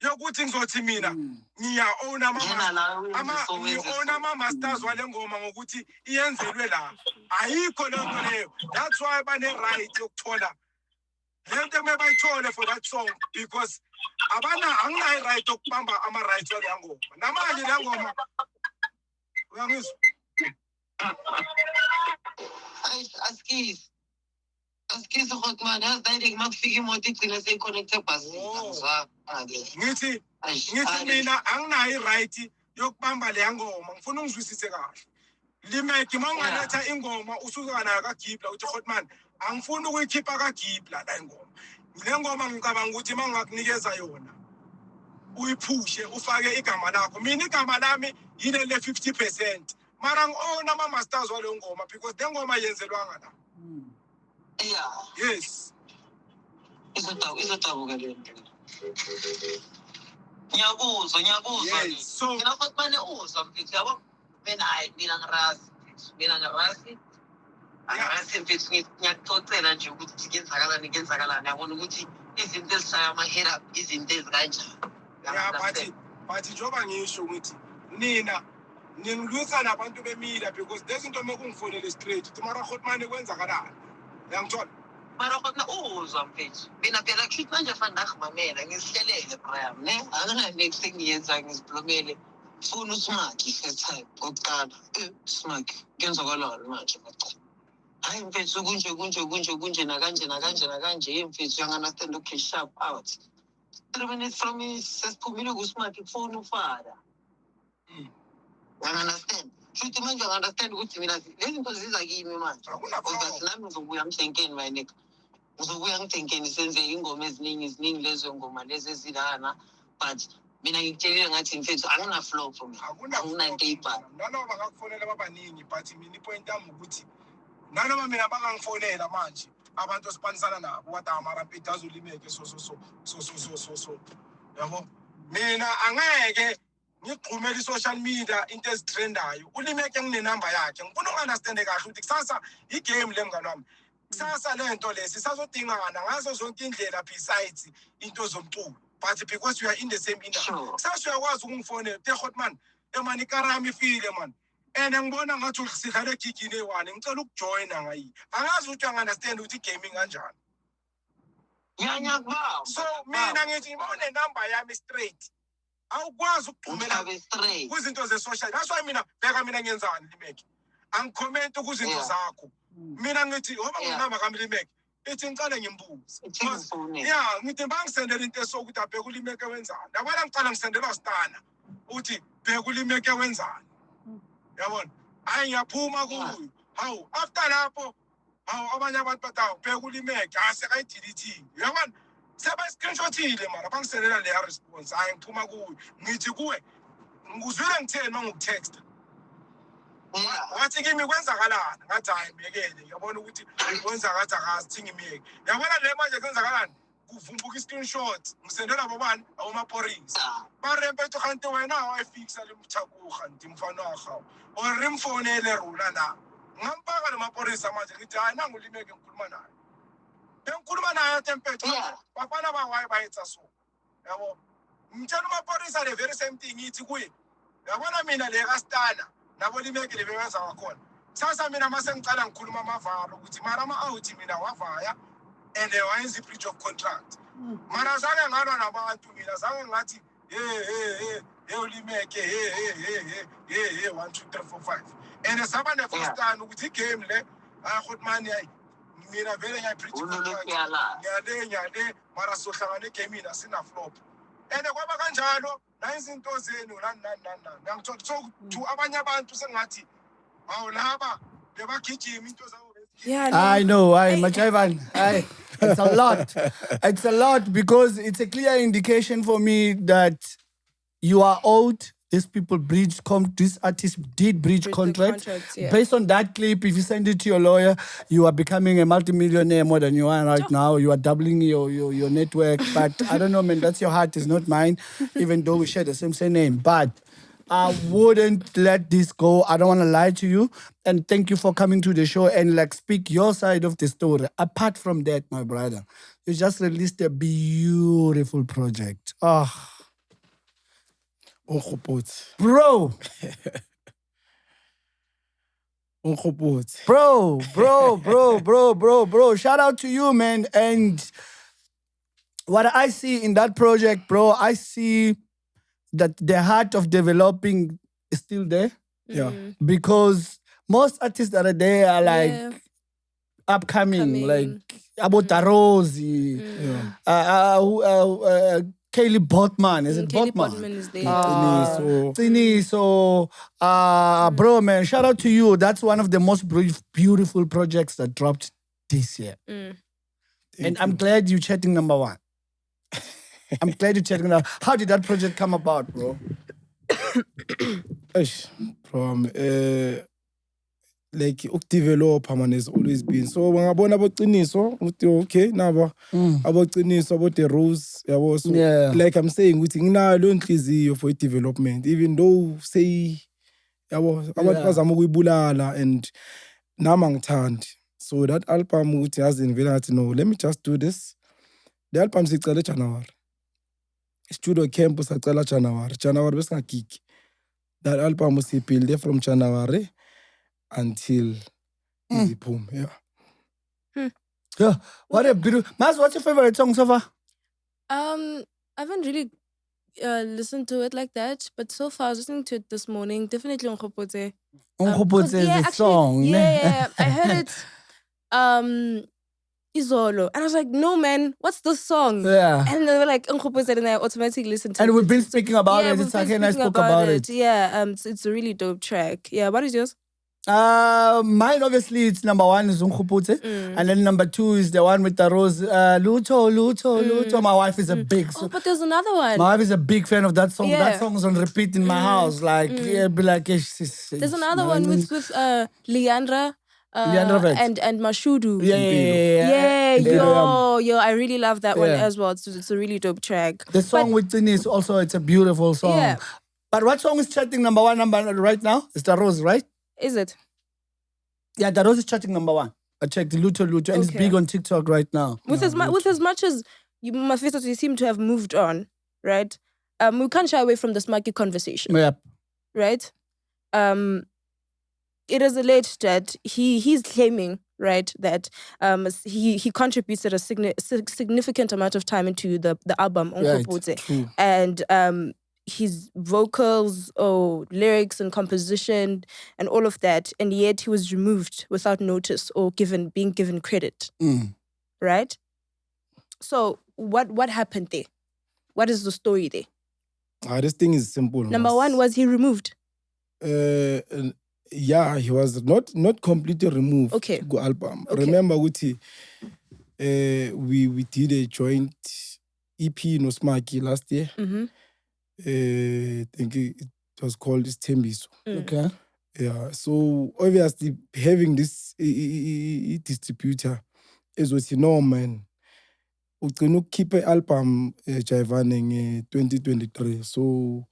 yokuthi ngizothi mina ngiya-own ama-masters wale ngoma ngokuthi iyenzelwe la ayikho leyo nto leyo. That's why bane-right yokuthola lento kumele bayithole for that song because anginayo i-right yokubamba ama-rights waleya ngoma namanje leya ngoma uyangizwa. Askisi Hotman yazi makufika imoto igcina seyiconnecte ebhasini. Ngithi mina anginayo i-right yokubamba leya ngoma ngifuna ungizwisise kahle. LeeMckrazy mangaletha ingoma usuka nayo kaGibla uthi Hotman angifuni ukuyikhipha kaGibla la ingoma. Le ngoma ngicabanga ukuthi mangakunikeza yona uyiphushe ufake igama lakho. Mina igama lami yile le 50%. Mara ngi-own ama-masters wale ngoma because le ngoma yenzelwanga la. Yeah. Yes. Izodabuka le nto. Ngiyakuzwa. So mina Hotman uzwa mfethu yabo mina ngirasi. Angirasi mfethu ngiyacocela nje ukuthi kenzakalani yabona ukuthi izinto ezishaya ama-head up izinto ezikanjani. Yeah, but njengoba ngisho ukuthi nina ningilwisa nabantu bemida because lezinto mekungifonele straight uthi mara Hotman kwenzakalani uyangithola. Mara Hotman uzwa mfethu mina phela kushuthi manje fanele ngimamela ngisihlelele Brian ne anginanext engiyenza ngiziblomele funa uSmaki first time oqala Smaki kenzakalani manje bacela hayi mfethu kunje nakanje mfethu uyanganastanda okay sharp out 3 minutes from me sesiphumile kuSmaki phone ufada. Understand? Shuthi manje understand ukuthi mina lezinto ziza kimi manje. Because nami ngizobuya ngithinkeni my nigga. Ngizobuya ngithinkeni senze ingoma eziningi lezo ngoma lezi ezilana but mina ngikutshelile ngathi mfethu angina flow for me. Akunanto eyibhala. Nanoba ngakufonela babaningi but mina ipoint yami ukuthi nanoma mina bangangifonela manje abantu osipanisana nabo wathi amara mpitazo LeeMckrazy so yabo mina angeke ngigqumela i-social media into ezitrendayo uLeeMckrazy nginenamba yakhe ngifuna ukunderstand kahle ukuthi kusasa igame le mngani wami kusasa lento lesi sisazodingana ngazo zonke indlela besides into zomculo but because we are in the same industry kusasa uyakwazi ukungifonela the Hotman emani karami file man and ngibona ngathi usidlala gigini ewane ngicela ukujoina ngayi angazi ukuthi uyanderstand ukuthi gaming kanjani. Ngiyakubamba. So mina ngithi ngibone number yami straight awukwazi ukugqumela kwizinto ze-social. That's why mina bheka mina ngiyenzani LeeMckrazy angicomment kuzinto zakho mina ngithi ngoba nginamba kami LeeMckrazy ithi ngicale ngimbuze. Ithi ngifone. Yeah, ngithi bangisendela into esokuthi abheke uLeeMckrazy wenzani. Yabona ngicala ngisendela Stana. Uthi bheke uLeeMckrazy wenzani. Yabona? Hayi ngiyaphuma kuyo. Hawu, after lapho hawu abanye abantu bathawu bheke uLeeMckrazy asekayideleting. Yabona? Seba-screenshotile mara bangisendela leya response. Hayi ngiphuma kuyo. Ngithi kuwe ngikuzwile ngitheni mangikutext. Wathi kimi kwenzakalani ngathi hayi mbekele yabona ukuthi kwenza ngathi akazi ngimiyeke yabona le manje kwenzakalani kuvumbuka i-screenshot ngisendela bobani awumaporisa barempe ethi kanti wena wayifixa limthakuha ndimfana wakho orimfonele rula la ngampaka le maporisa manje ngithi hayi nangu uLeeMckrazy ngikhuluma naye temperature bafana bawayi bayetsa so yabo ngitshela umaporisa le very same thing ithi kuye yabona mina le kaStana nabo LeeMckrazy bebenza ngakhona sasa mina mase ngicala ngikhuluma amavalo ukuthi mara ama-out mina wavaya and wayenza i-breach of contract mara zange ngalwa nabantu mina zange ngathi uLeeMckrazy 1 2 3 4 5 and saba ne-first time ukuthi igame le akhot mani hayi mina vele ngiya-breach contract ngiyale mara sohlangana egamini asina flop and kwaba kanjalo nayizinto zenu nani ngangithola so abanye abantu sengathi awu laba bebagijima into zabo. Yeah, I know, MacG Jaivane. It's a lot. It's a lot because it's a clear indication for me that you are owed. These people this artist did breach contract. Yeah. Based on that clip, if you send it to your lawyer, you are becoming a multimillionaire more than you are right now. You are doubling your network. But I don't know, man, that's your heart, is not mine, even though we share the same name. But I wouldn't let this go. I don't want to lie to you. And thank you for coming to the show and speak your side of the story. Apart from that, my brother, you just released a beautiful project. Onkgopotse. Bro. Onkgopotse. Bro. Shout out to you, man. And what I see in that project, bro, I see that the heart of developing is still there. Yeah. Because most artists that are there are upcoming, like Abotarosi, Kaylee Botman. Is it Kaylee Botman? Botman is there. Tiniso. Bro, man, shout out to you. That's one of the most beautiful projects that dropped this year. And I'm glad you're chatting number one. I'm glad you're chatting number one. How did that project come about, bro? From like develop man has always been so ngabona abociniso uthi okay naba abociniso abo the rose yabo so like I'm saying uthi nginalo inhliziyo for development even though say yabo abantu bazama ukuyibulala and nama ngithandi so that album uthi yazi vele ngathi no let me just do this. The album sicela January studio camp sacela January bese ngagig. That album was built from January until Iziphume. Yeah. What a beautiful. Mas, what's your favorite song so far? I haven't really listened to it like that, but so far I was listening to it this morning. Definitely Onkgopotse. Onkgopotse is a song. Yeah. I heard it Izolo. And I was like, no man, what's this song? Yeah. And they were like Onkgopotse, and I automatically listened to it. And we've been speaking about it. It's okay, I spoke about it. Yeah, it's a really dope track. Yeah, what is yours? Mine obviously it's number one is Onkgopotse, and then number two is the one with the rose. Luto. My wife is a big. But there's another one. My wife is a big fan of that song. Yeah. That song is on repeat in my house. Like, be like, there's another one with Leandra. And Mashudu. Yo, I really love that one as well. It's a really dope track. The song with Tini is also, it's a beautiful song. Yeah. But what song is charting number one right now? It's The Rose, right? Is it? Yeah, The Rose is charting number one. I checked Luto, and it's big on TikTok right now. With as much as you Mafisa seem to have moved on, right? We can't shy away from the Smaki conversation. Yep. Right? It is alleged that he's claiming, right, that he contributed a significant amount of time into the album Onkgopotse, and his vocals or lyrics and composition and all of that, and yet he was removed without notice or being given credit. right? So what happened there? What is the story there? This thing is simple. Number one, was he removed? Yeah, he was not completely removed. Okay. Go album. Okay. Remember, Uti, we did a joint EP no Smaki last year. I think it was called Tembiso. Okay. Yeah. So obviously having this distributor is what you know, man. We can keep an album Jaivane in 2023. So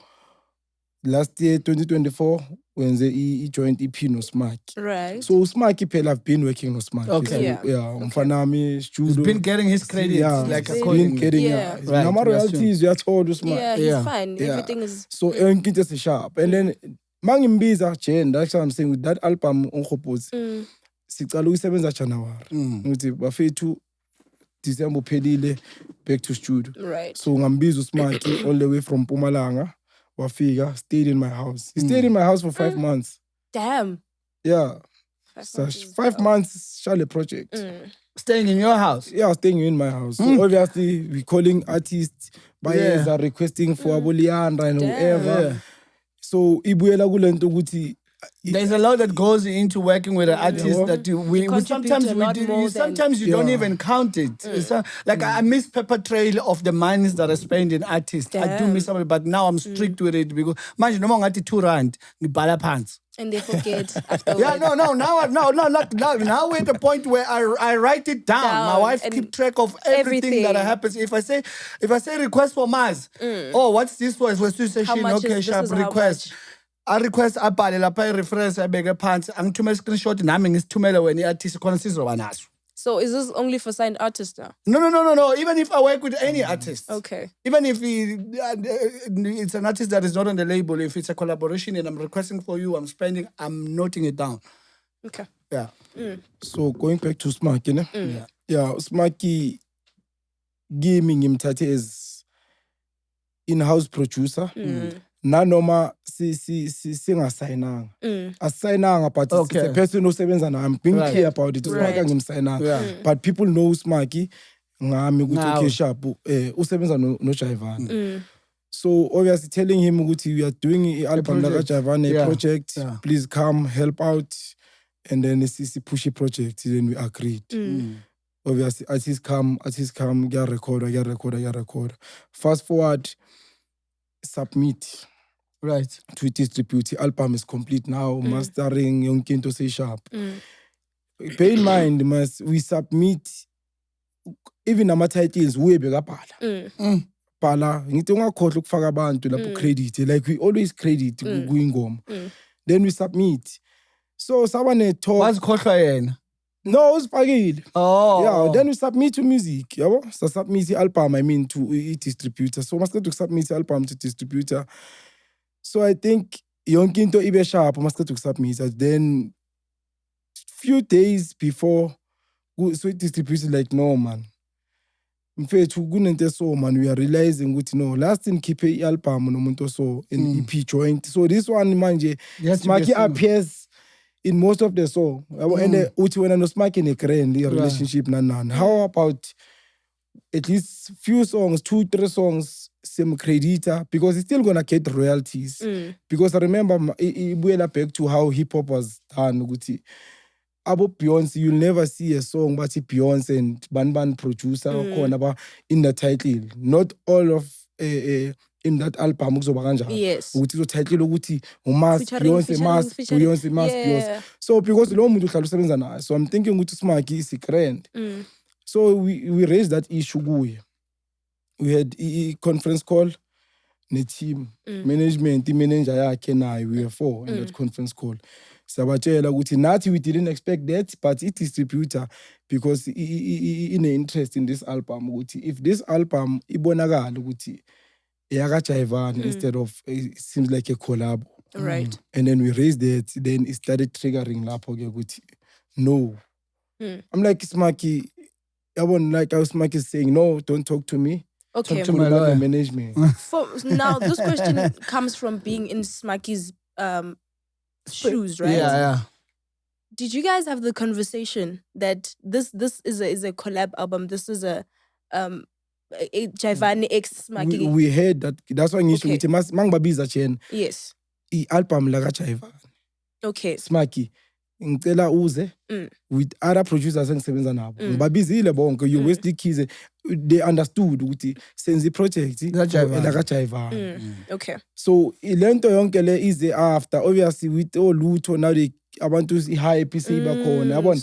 last year, 2024, when he joined EP no Smaki. Right. So Smaki Pell have been working no Smaki. Okay. So, Yeah. Mfanami, studio. He's been getting his credit. Like he's been getting Yeah. Right, Nama royalties, you are told Smaki. Yeah, he's Yeah. fine. Yeah. Everything is... So everything just sharp. And then Mangimbiza Chen, that's what I'm saying with that album Onkgopotse. Sicala uyisebenza January. Ukuthi bafethu December pelile back to studio. Right. So ngambiza uSmaki all the way from Mpumalanga. Wafika, stayed in my house. He stayed in my house for 5 months. Damn. Yeah. 5 So months is 5 dope. months, Charlie project. Staying in your house. Yeah, staying in my house. So obviously, we calling artists, buyers are requesting for Aboliandra and whoever. Yeah. So Ibuela Gulento Guti. There's a lot that goes into working with an artist that we contribute sometimes a we lot do, more sometimes you don't even count it. It's like I miss paper trail of the monies that are spent in artists. I do miss somebody, but now I'm strict with it because imagine no more £2 ngibhala pants. And they forget afterwards. Yeah, no. Now we're at the point where I write it down. My wife and keep track of everything that happens. If I say request for Maz, oh, what's this for? For session, much okay, is this? sharp Is how request. much? I request abhale lapha reference abeke phansi angithumela screenshot nami ngisithumele wena iartist khona sizoba naso. So is this only for signed artists now? No. Even if I work with any artist. Okay. Even if it's an artist that is not on the label, if it's a collaboration and I'm requesting for you, I'm noting it down. Okay. Yeah. So going back to Smaki, yeah, Smaki gaming imthathe as in-house producer. Nanoma singasayinanga. Asayinanga, but it's a person osebenza naye. I'm being clear about it. Smaki angimsayinanga. But people know Smaki ngami ukuthi okay sharp usebenza no Jaivane. So obviously telling him ukuthi we are doing an album like Jaivane project. Please come help out. And then it's a pushy project. Then we agreed. Obviously, artists come, get record. Fast forward, submit. Right. To distribute. The album is complete now. Mastering, Yonkinto say sharp. Bear in mind, we submit even ama titles we bega pala. Pala, ngithi ungakhohlwa ukufaka abantu lapho credit. Like we always credit kuingoma. Then we submit. So sabane talk. Wazikhohlwa yena. No, usifakile. Oh. Yeah, then we submit to music. Yabo? So submit the album to a distributor. So must to submit the album to distributor. So I think yonke into ibe sharp must to submit. And then few days before so it distributed like no man. In fact, so man, we are realizing that no, last thing keep a album no muntu so in EP joint. So this one manje Smaki appears in most of the song. And uthi wena no Smaki in a grand relationship nan. How about at least few songs, 2-3 songs, same creditor, because he's still gonna get royalties. Because I remember ibuela back to how hip hop was done. Uthi about Beyonce, you'll never see a song but Beyonce and Ban producer or in the title. Not all of in that album yes. Uthi title ukuthi Beyonce. So because lo muntu uhlala usebenza naye. So I'm thinking ukuthi Smaki is grand. So we raised that issue kuye. We had a conference call ne team management manager yakhe naye we were 4 in that conference call. Sabatshela ukuthi nathi we didn't expect that, but it distributor because in interest in this album ukuthi if this album ibonakala ukuthi yaka Jaivane instead of it seems like a collab. Right. And then we raised it, then it started triggering lapho ke ukuthi no. I'm like Smaki, like I was Smaki saying no, don't talk to me. Okay. Talk to my lawyer management. Now this question comes from being in Smaki's shoes, right? Yeah. did you guys have the conversation that this is a collab album? This is a Jaivane X Smaki. We heard that. That's why ngisho ukuthi mangibabiza Chen. Yes. I-album la kaJaivane. Okay. Smaki. Ngicela uze with other producers engisebenza nabo. Ngibabizile bonke you Wesley Khize. They understood ukuthi senze project la kaJaivane. Okay. So ilento yonke le ize after obviously with olutho now they abantu i-hype isiba khona yabona.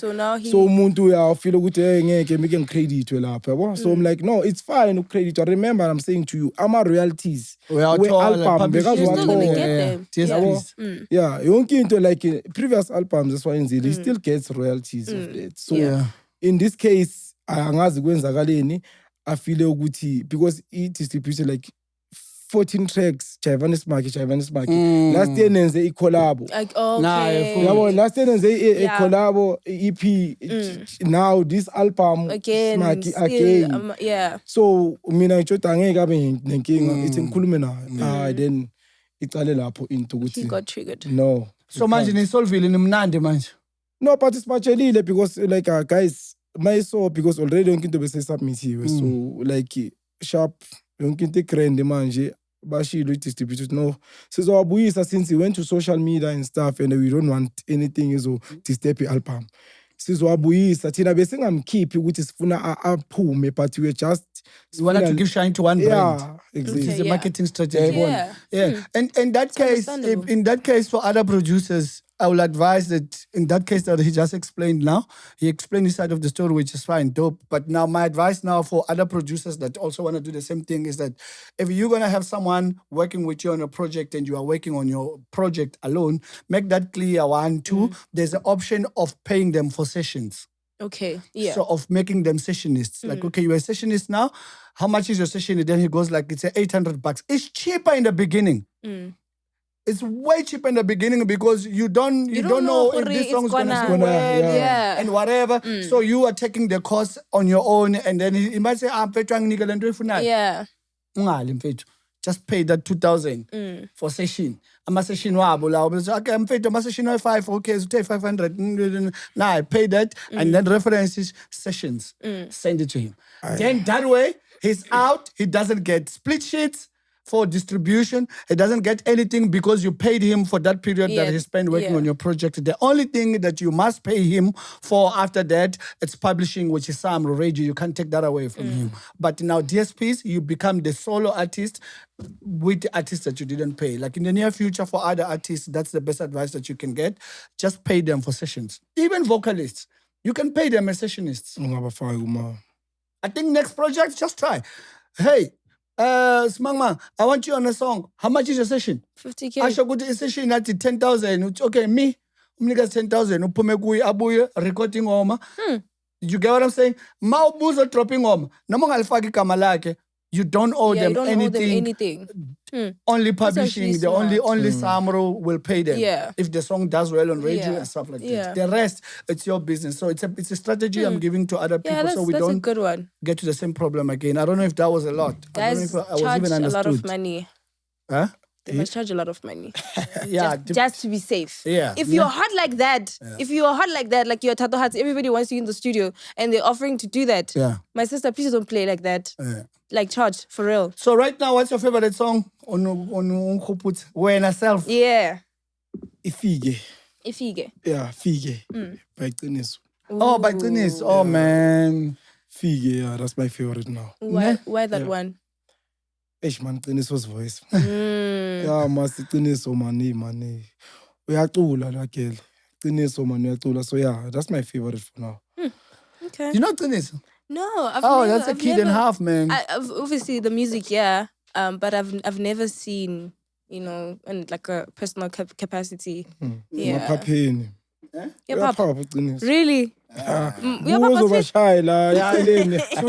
So umuntu uyafeel ukuthi ngeke ngike ngicreditwe lapha yabo. So I'm like no, it's fine ucredit. Remember I'm saying to you ama royalties album because you're still gonna get them. Yeah, yonke into like previous albums that's why he still gets royalties of that. So in this case angazi kwenzakaleni I feel ukuthi because it distributed like 14 tracks Jaivane Smaki. Last year nenze i-collab. Okay. Last year nenze i-collab EP. Now this album again, Smaki again. Yeah. So mina ngitsho angeke abe nenkinga ithi ngikhulume naye. Then icale lapho into ukuthi he got triggered. No. So manje ni Soulful ni mnandi manje. No, but it's matshelile because like guys my so because already yonke into bese submitiwe. So like sharp yonke into grand manje bashilo distribute no sizowabuyisa since he went to social media and stuff and we don't want anything to disturb the album. Sizowabuyisa thina bese ngamkhiphi ukuthi sifuna aphume but we just wanted to give shine to one brand. Yeah, exactly. It's a marketing strategy. Yeah. And in that case for other producers I will advise that in that case that he just explained now, he explained his side of the story, which is fine, dope. But now my advice now for other producers that also want to do the same thing is that if you're going to have someone working with you on a project and you are working on your project alone, make that clear. 1, 2, there's the option of paying them for sessions. Okay, yeah. So of making them sessionists. Like, okay, you're a sessionist now. How much is your session? And then he goes like, it's $800. It's cheaper in the beginning. It's way cheaper in the beginning because you don't know if this song is gonna go well and whatever. So you are taking the cost on your own, and then he might say, "I'm paying nickel and yeah." Just pay that 2,000 for session. I'm a session okay, I'm paid my session 5. Okay, so take 500. Now I pay that, and then references sessions. Send it to him. Then that way he's out. He doesn't get split sheets for distribution. He doesn't get anything because you paid him for that period that he spent working on your project. The only thing that you must pay him for after that, it's publishing, which is some radio. You can't take that away from him. But now DSPs, you become the solo artist with the artists that you didn't pay. Like in the near future for other artists, that's the best advice that you can get. Just pay them for sessions. Even vocalists, you can pay them as sessionists. I think next project, just try. Hey, Smangma, I want you on a song. How much is your session? 50K. I should go to a session at 10,000. Okay, me, umnika 10,000. Upume kui abuye recording oma. You get what I'm saying? Ma ubuzo dropping oma. Namong alfaki kamalake. You don't owe them anything. Only publishing. The only Samro will pay them. Yeah. If the song does well on radio and stuff like that. The rest, it's your business. So it's a strategy I'm giving to other people so we don't a good one. Get to the same problem again. I don't know if that was a lot. Guys I was charge even a lot of money. Huh? They must charge a lot of money. Yeah. Just to be safe. Yeah. If you're hot like that, like you're Thatohatsi, everybody wants you in the studio and they're offering to do that. Yeah. My sister, please don't play like that. Like charge, for real. So right now, what's your favorite song on Onkgopotse? Wena self? Yeah. Ifige. Yeah, Fige. By Qiniso. Oh, by Qiniso. Oh, man. Fige, yeah, that's my favorite now. Why that one? Eish man, Qiniso's voice. Yeah, masi Qiniso mani. Uyacula la girl. Qiniso man uyacula. So yeah, that's my favorite for now. Okay. You know Qiniso? No, that's a kid and a half, man. Obviously the music, but I've never seen, in like a personal capacity. Yeah. Mapapheni. Yeah, Papa. Really? Really? She will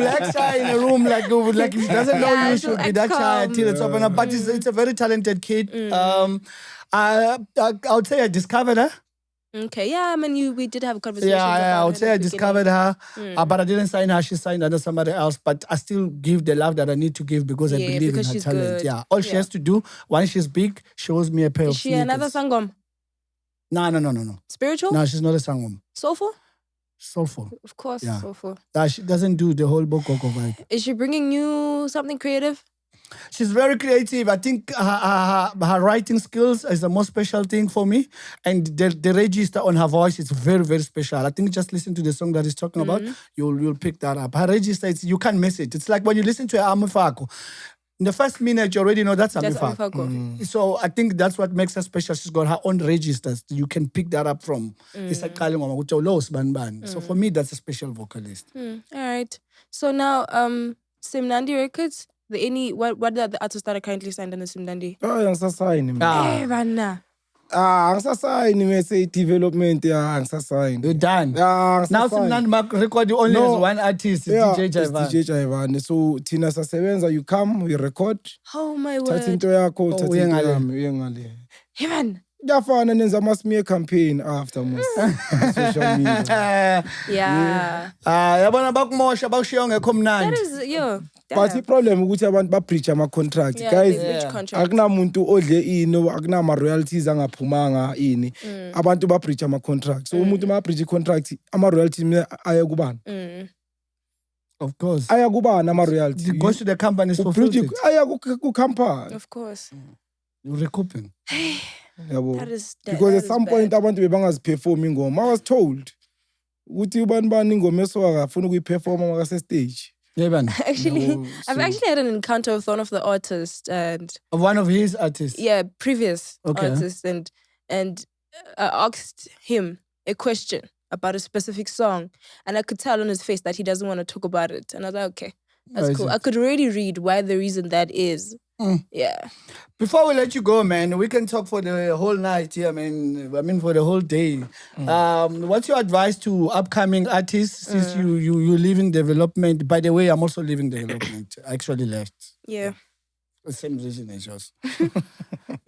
act shy in a room like if she doesn't know you, she'll be that shy until it's open up. But it's a very talented kid. I would say I discovered her. Okay, yeah, I mean, we did have a conversation. I would say I discovered her, but I didn't sign her. She signed under somebody else. But I still give the love that I need to give because I believe in her talent. Good. Yeah, all she has to do, once she's big, shows me a pair of Is she another sangom? No. Spiritual? No, she's not a sangoma. Soulful? Soulful. Of course, Yeah. soulful. She doesn't do the whole Bokoko vibe. Is she bringing you something creative? She's very creative. I think her writing skills is the most special thing for me. And the register on her voice is very, very special. I think just listen to the song that he's talking about, you'll pick that up. Her register, you can't miss it. It's like when you listen to Amifako. In the first minute, you already know that's Amifako. So I think that's what makes her special. She's got her own registers. You can pick that up from. So for me, that's a special vocalist. All right. So now, Simnandi Records, what are the artists that are currently signed on the Simnandi? Angisasayini. Bana. Angisasayini mese development angisasayini. You're done. Now Now Simnandi Records only has one artist, DJ Jaivane. DJ Jaivane. So Tina sasebenza, you come, we record. Oh my word. Thatha into yakho, thatha into yami, uyengale. Heaven. Kuyafana nenza ama-smear campaign after most social media. Yeah. Yabona bakumosha bakushiya ungekho mnandi. That is, yo. But i-problem ukuthi abantu ba-breach ama-contract. Yeah, Guys, they breach contracts. akunamuntu odle ini, akunama-royalties angaphumanga ini. Abantu ba-breach ama-contract. So umuntu ma-breach i-contract, ama-royalties aya kubani? Of course. Aya kubani ama-royalties? It goes to the companies for filter. Aya ku-company. Of course. You're recouping. Yabo. That is Because at some point abantu bebangaziperform ingoma. I was told ukuthi ubani ingoma eswaka afuna ukuyiperforma ngase stage. Yeah, man. Actually, I've actually had an encounter with one of the artists and Of one of his artists. yeah, previous Okay. artists and I asked him a question about a specific song and I could tell on his face that he doesn't want to talk about it. And I was like, okay, that's I cool. see. I could already read why the reason that is. Yeah. Before we let you go, man, we can talk for the whole night here, man. I mean, for the whole day. What's your advice to upcoming artists since you're leaving development? By the way, I'm also leaving development. I actually left. Yeah. The same reason as yours.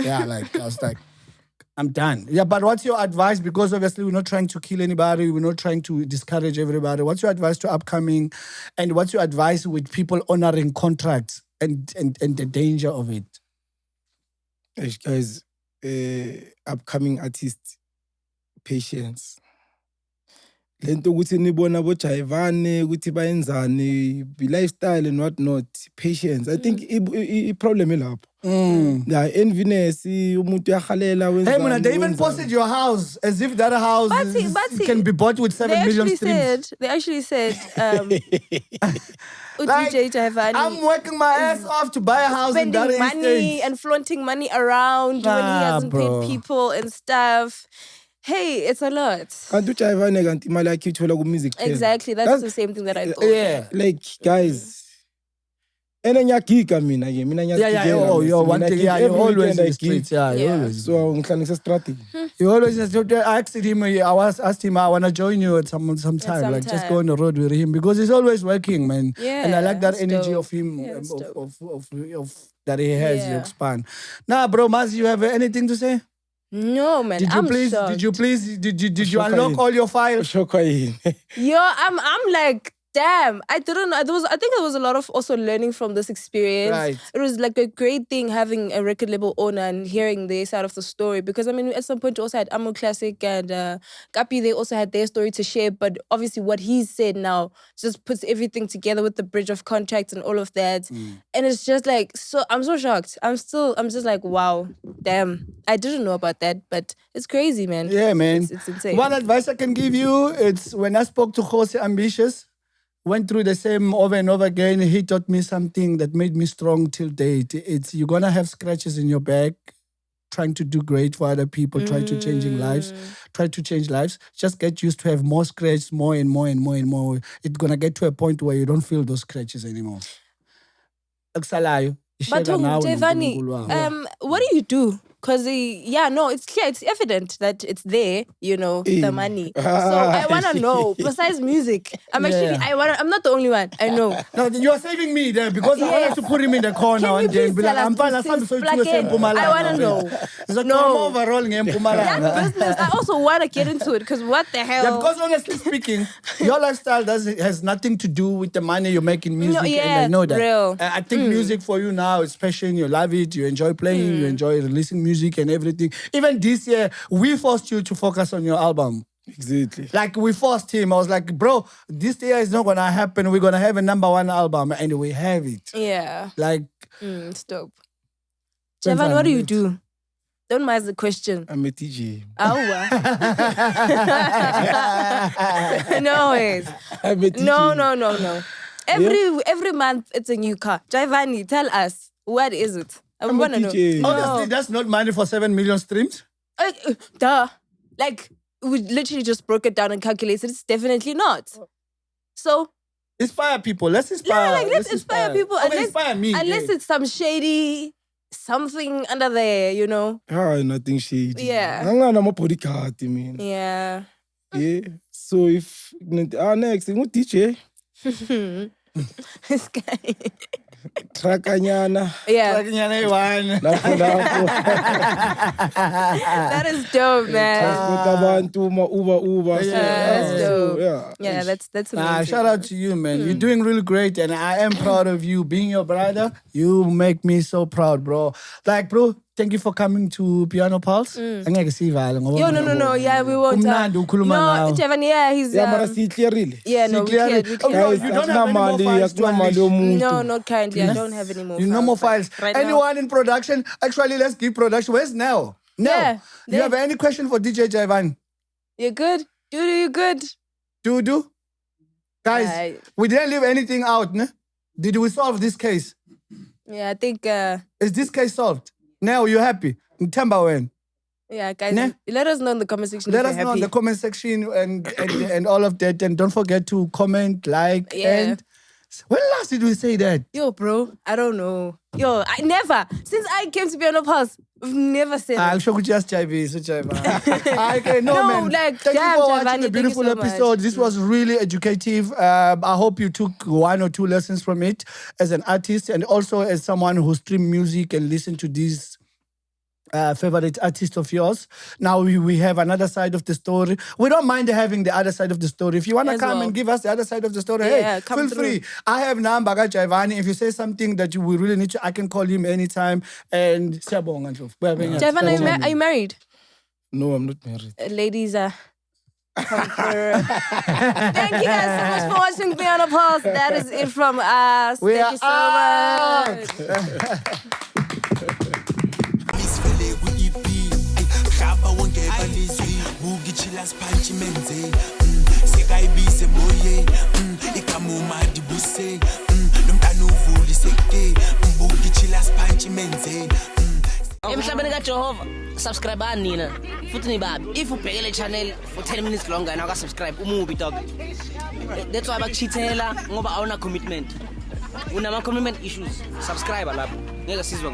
Yeah, I was like, I'm done. Yeah, but what's your advice? Because obviously we're not trying to kill anybody. We're not trying to discourage everybody. What's your advice to upcoming? And what's your advice with people honoring contracts and the danger of it? Guys, upcoming artists, patience. Lento ukuthi nibona bo Jaivane ukuthi bayenzani, lifestyle and what not, patience. I think I problem ilapho. Yeah, enviness, umuntu uyahalela wenzani. Hey, Mona, they even posted your house as if that house can be bought with 7 million streams. They actually said, Like, DJ Jaivane. I'm working my ass off to buy a house in that spending money estate. and flaunting money around when he hasn't bro. paid people and stuff. Hey, it's a lot. Kanti uJaivane kanti imali yakhe ithola ku music. Exactly, that's the same thing that I thought. Yeah. Like guys, ene ngiyagiga mina ke mina Yeah. Oh, you're one thing. Yeah, you're always in the streets. Yeah, you're Yeah. always. So ngihlala ngisestradini. You always I asked him. Asked him. I want to join you at some time. Like just go on the road with him because he's always working, man. Yeah, and I like that that's energy dope. of him, Yeah, that's of that he has. You Yeah. expand. Nah, bro, Maz, you have anything to say? No, man, Did I'm you shocked. did you unlock all your files? Shokwa yini. Yo, I'm like, damn, I didn't know. I think there was a lot of also learning from this experience. Right. It was like a great thing having a record label owner and hearing their side of the story. Because I mean, at some point you also had Amo Classic and Kapi, they also had their story to share. But obviously what he said now just puts everything together with the bridge of contracts and all of that. And it's just like, so I'm so shocked. I'm just like, wow, damn. I didn't know about that, but it's crazy, man. Yeah, man. It's insane. One advice I can give you, it's when I spoke to Jose Ambitious, went through the same over and over again, he taught me something that made me strong till date. It's you're going to have scratches in your back, trying to do great for other people, trying to change lives. Just get used to have more scratches, more and more and more and more. It's going to get to a point where you don't feel those scratches anymore. But Jaivane, what do you do? Because, it's clear, it's evident that it's there, the money. So I want to know, besides music, I'm not the only one, I know. No, you're saving me there because I wanted to put him in the corner Can one you day and please be like, tell I'm us fine, this is plug in? I want to know. It's like, No. overall in That Mpumalanga. business, I also want to get into it because what the hell? Yeah, because honestly speaking, your lifestyle has nothing to do with the money you make in music, and I know that. real. I think music for you now is passion. You love it. You enjoy playing. You enjoy releasing music. music and everything. Even this year, we forced you to focus on your album. Exactly. Like, we forced him. I was like, bro, this year is not going to happen. We're going to have a #1 album, and we have it. Yeah. Like, it's dope. Jaivane, what do you do? Don't mind the question. I'm a DJ. No ways. I'm a DJ. No. Every month it's a new car. Jaivane, tell us, what is it? I I'm a want to know. DJ. honestly, that's not money for 7 million streams. Duh. Like, we literally just broke it down and calculated. It's definitely not. So, Inspire people. Let's inspire. let's inspire people. Okay, inspire me. Unless it's some shady something under there, you know. Nothing shady. Yeah. I'm a bodyguard, I mean. Yeah. Yeah. So if next, I'm a DJ. This guy. Trakanyana. Yeah. That is dope, man. Uber. That's dope. Yeah, that's amazing. Shout out to you, man. You're doing really great, and I am proud of you. Being your brother, you make me so proud, bro. Like, bro, thank you for coming to Piano Pulse. No. Yeah, we won't. No, Jaivane, yeah, he's. Yeah, really. Yeah, no, we cleared. You don't have any more files to unleash. No, not currently. I don't have any more files. No more files. Right Anyone in production? Actually, let's give production. Where's Nell? Yeah, you have any question for DJ Jaivane? You're good? You good? Do? Guys, we didn't leave anything out, ne? Did we solve this case? Yeah, I think... Is this case solved? Now, you happy? When? Yeah, guys, let us know in the comment section Let if us you're know happy. in the comment section and all of that. And don't forget to comment, like, and... When last did we say that? Yo, bro, I don't know. Yo, I never. Since I came to Piano Pulse, we've never said I'll show you just Jaivane. Okay, no, man. Like, thank you for watching Jaivane, the beautiful episode. This was really educative. I hope you took 1 or 2 lessons from it as an artist and also as someone who stream music and listen to these favorite artist of yours. Now we have another side of the story. We don't mind having the other side of the story. If you want to come and give us the other side of the story, hey, feel free. I have number Jaivane. If you say something that we really need to, I can call him anytime. And Jaivane, are you married? No, I'm not married. Ladies, thank you guys so much for watching Piano Pulse. That is it from us. Thank you so much. Emhlabeni kaJehova subscribe nina futhi nibabi if ubhekele channel for 10 minutes longer and aka subscribe umubi dog. That's why bakuchithela ngoba awuna commitment, unama commitment issues. Subscribe lapho ngeke sizwe ngawo.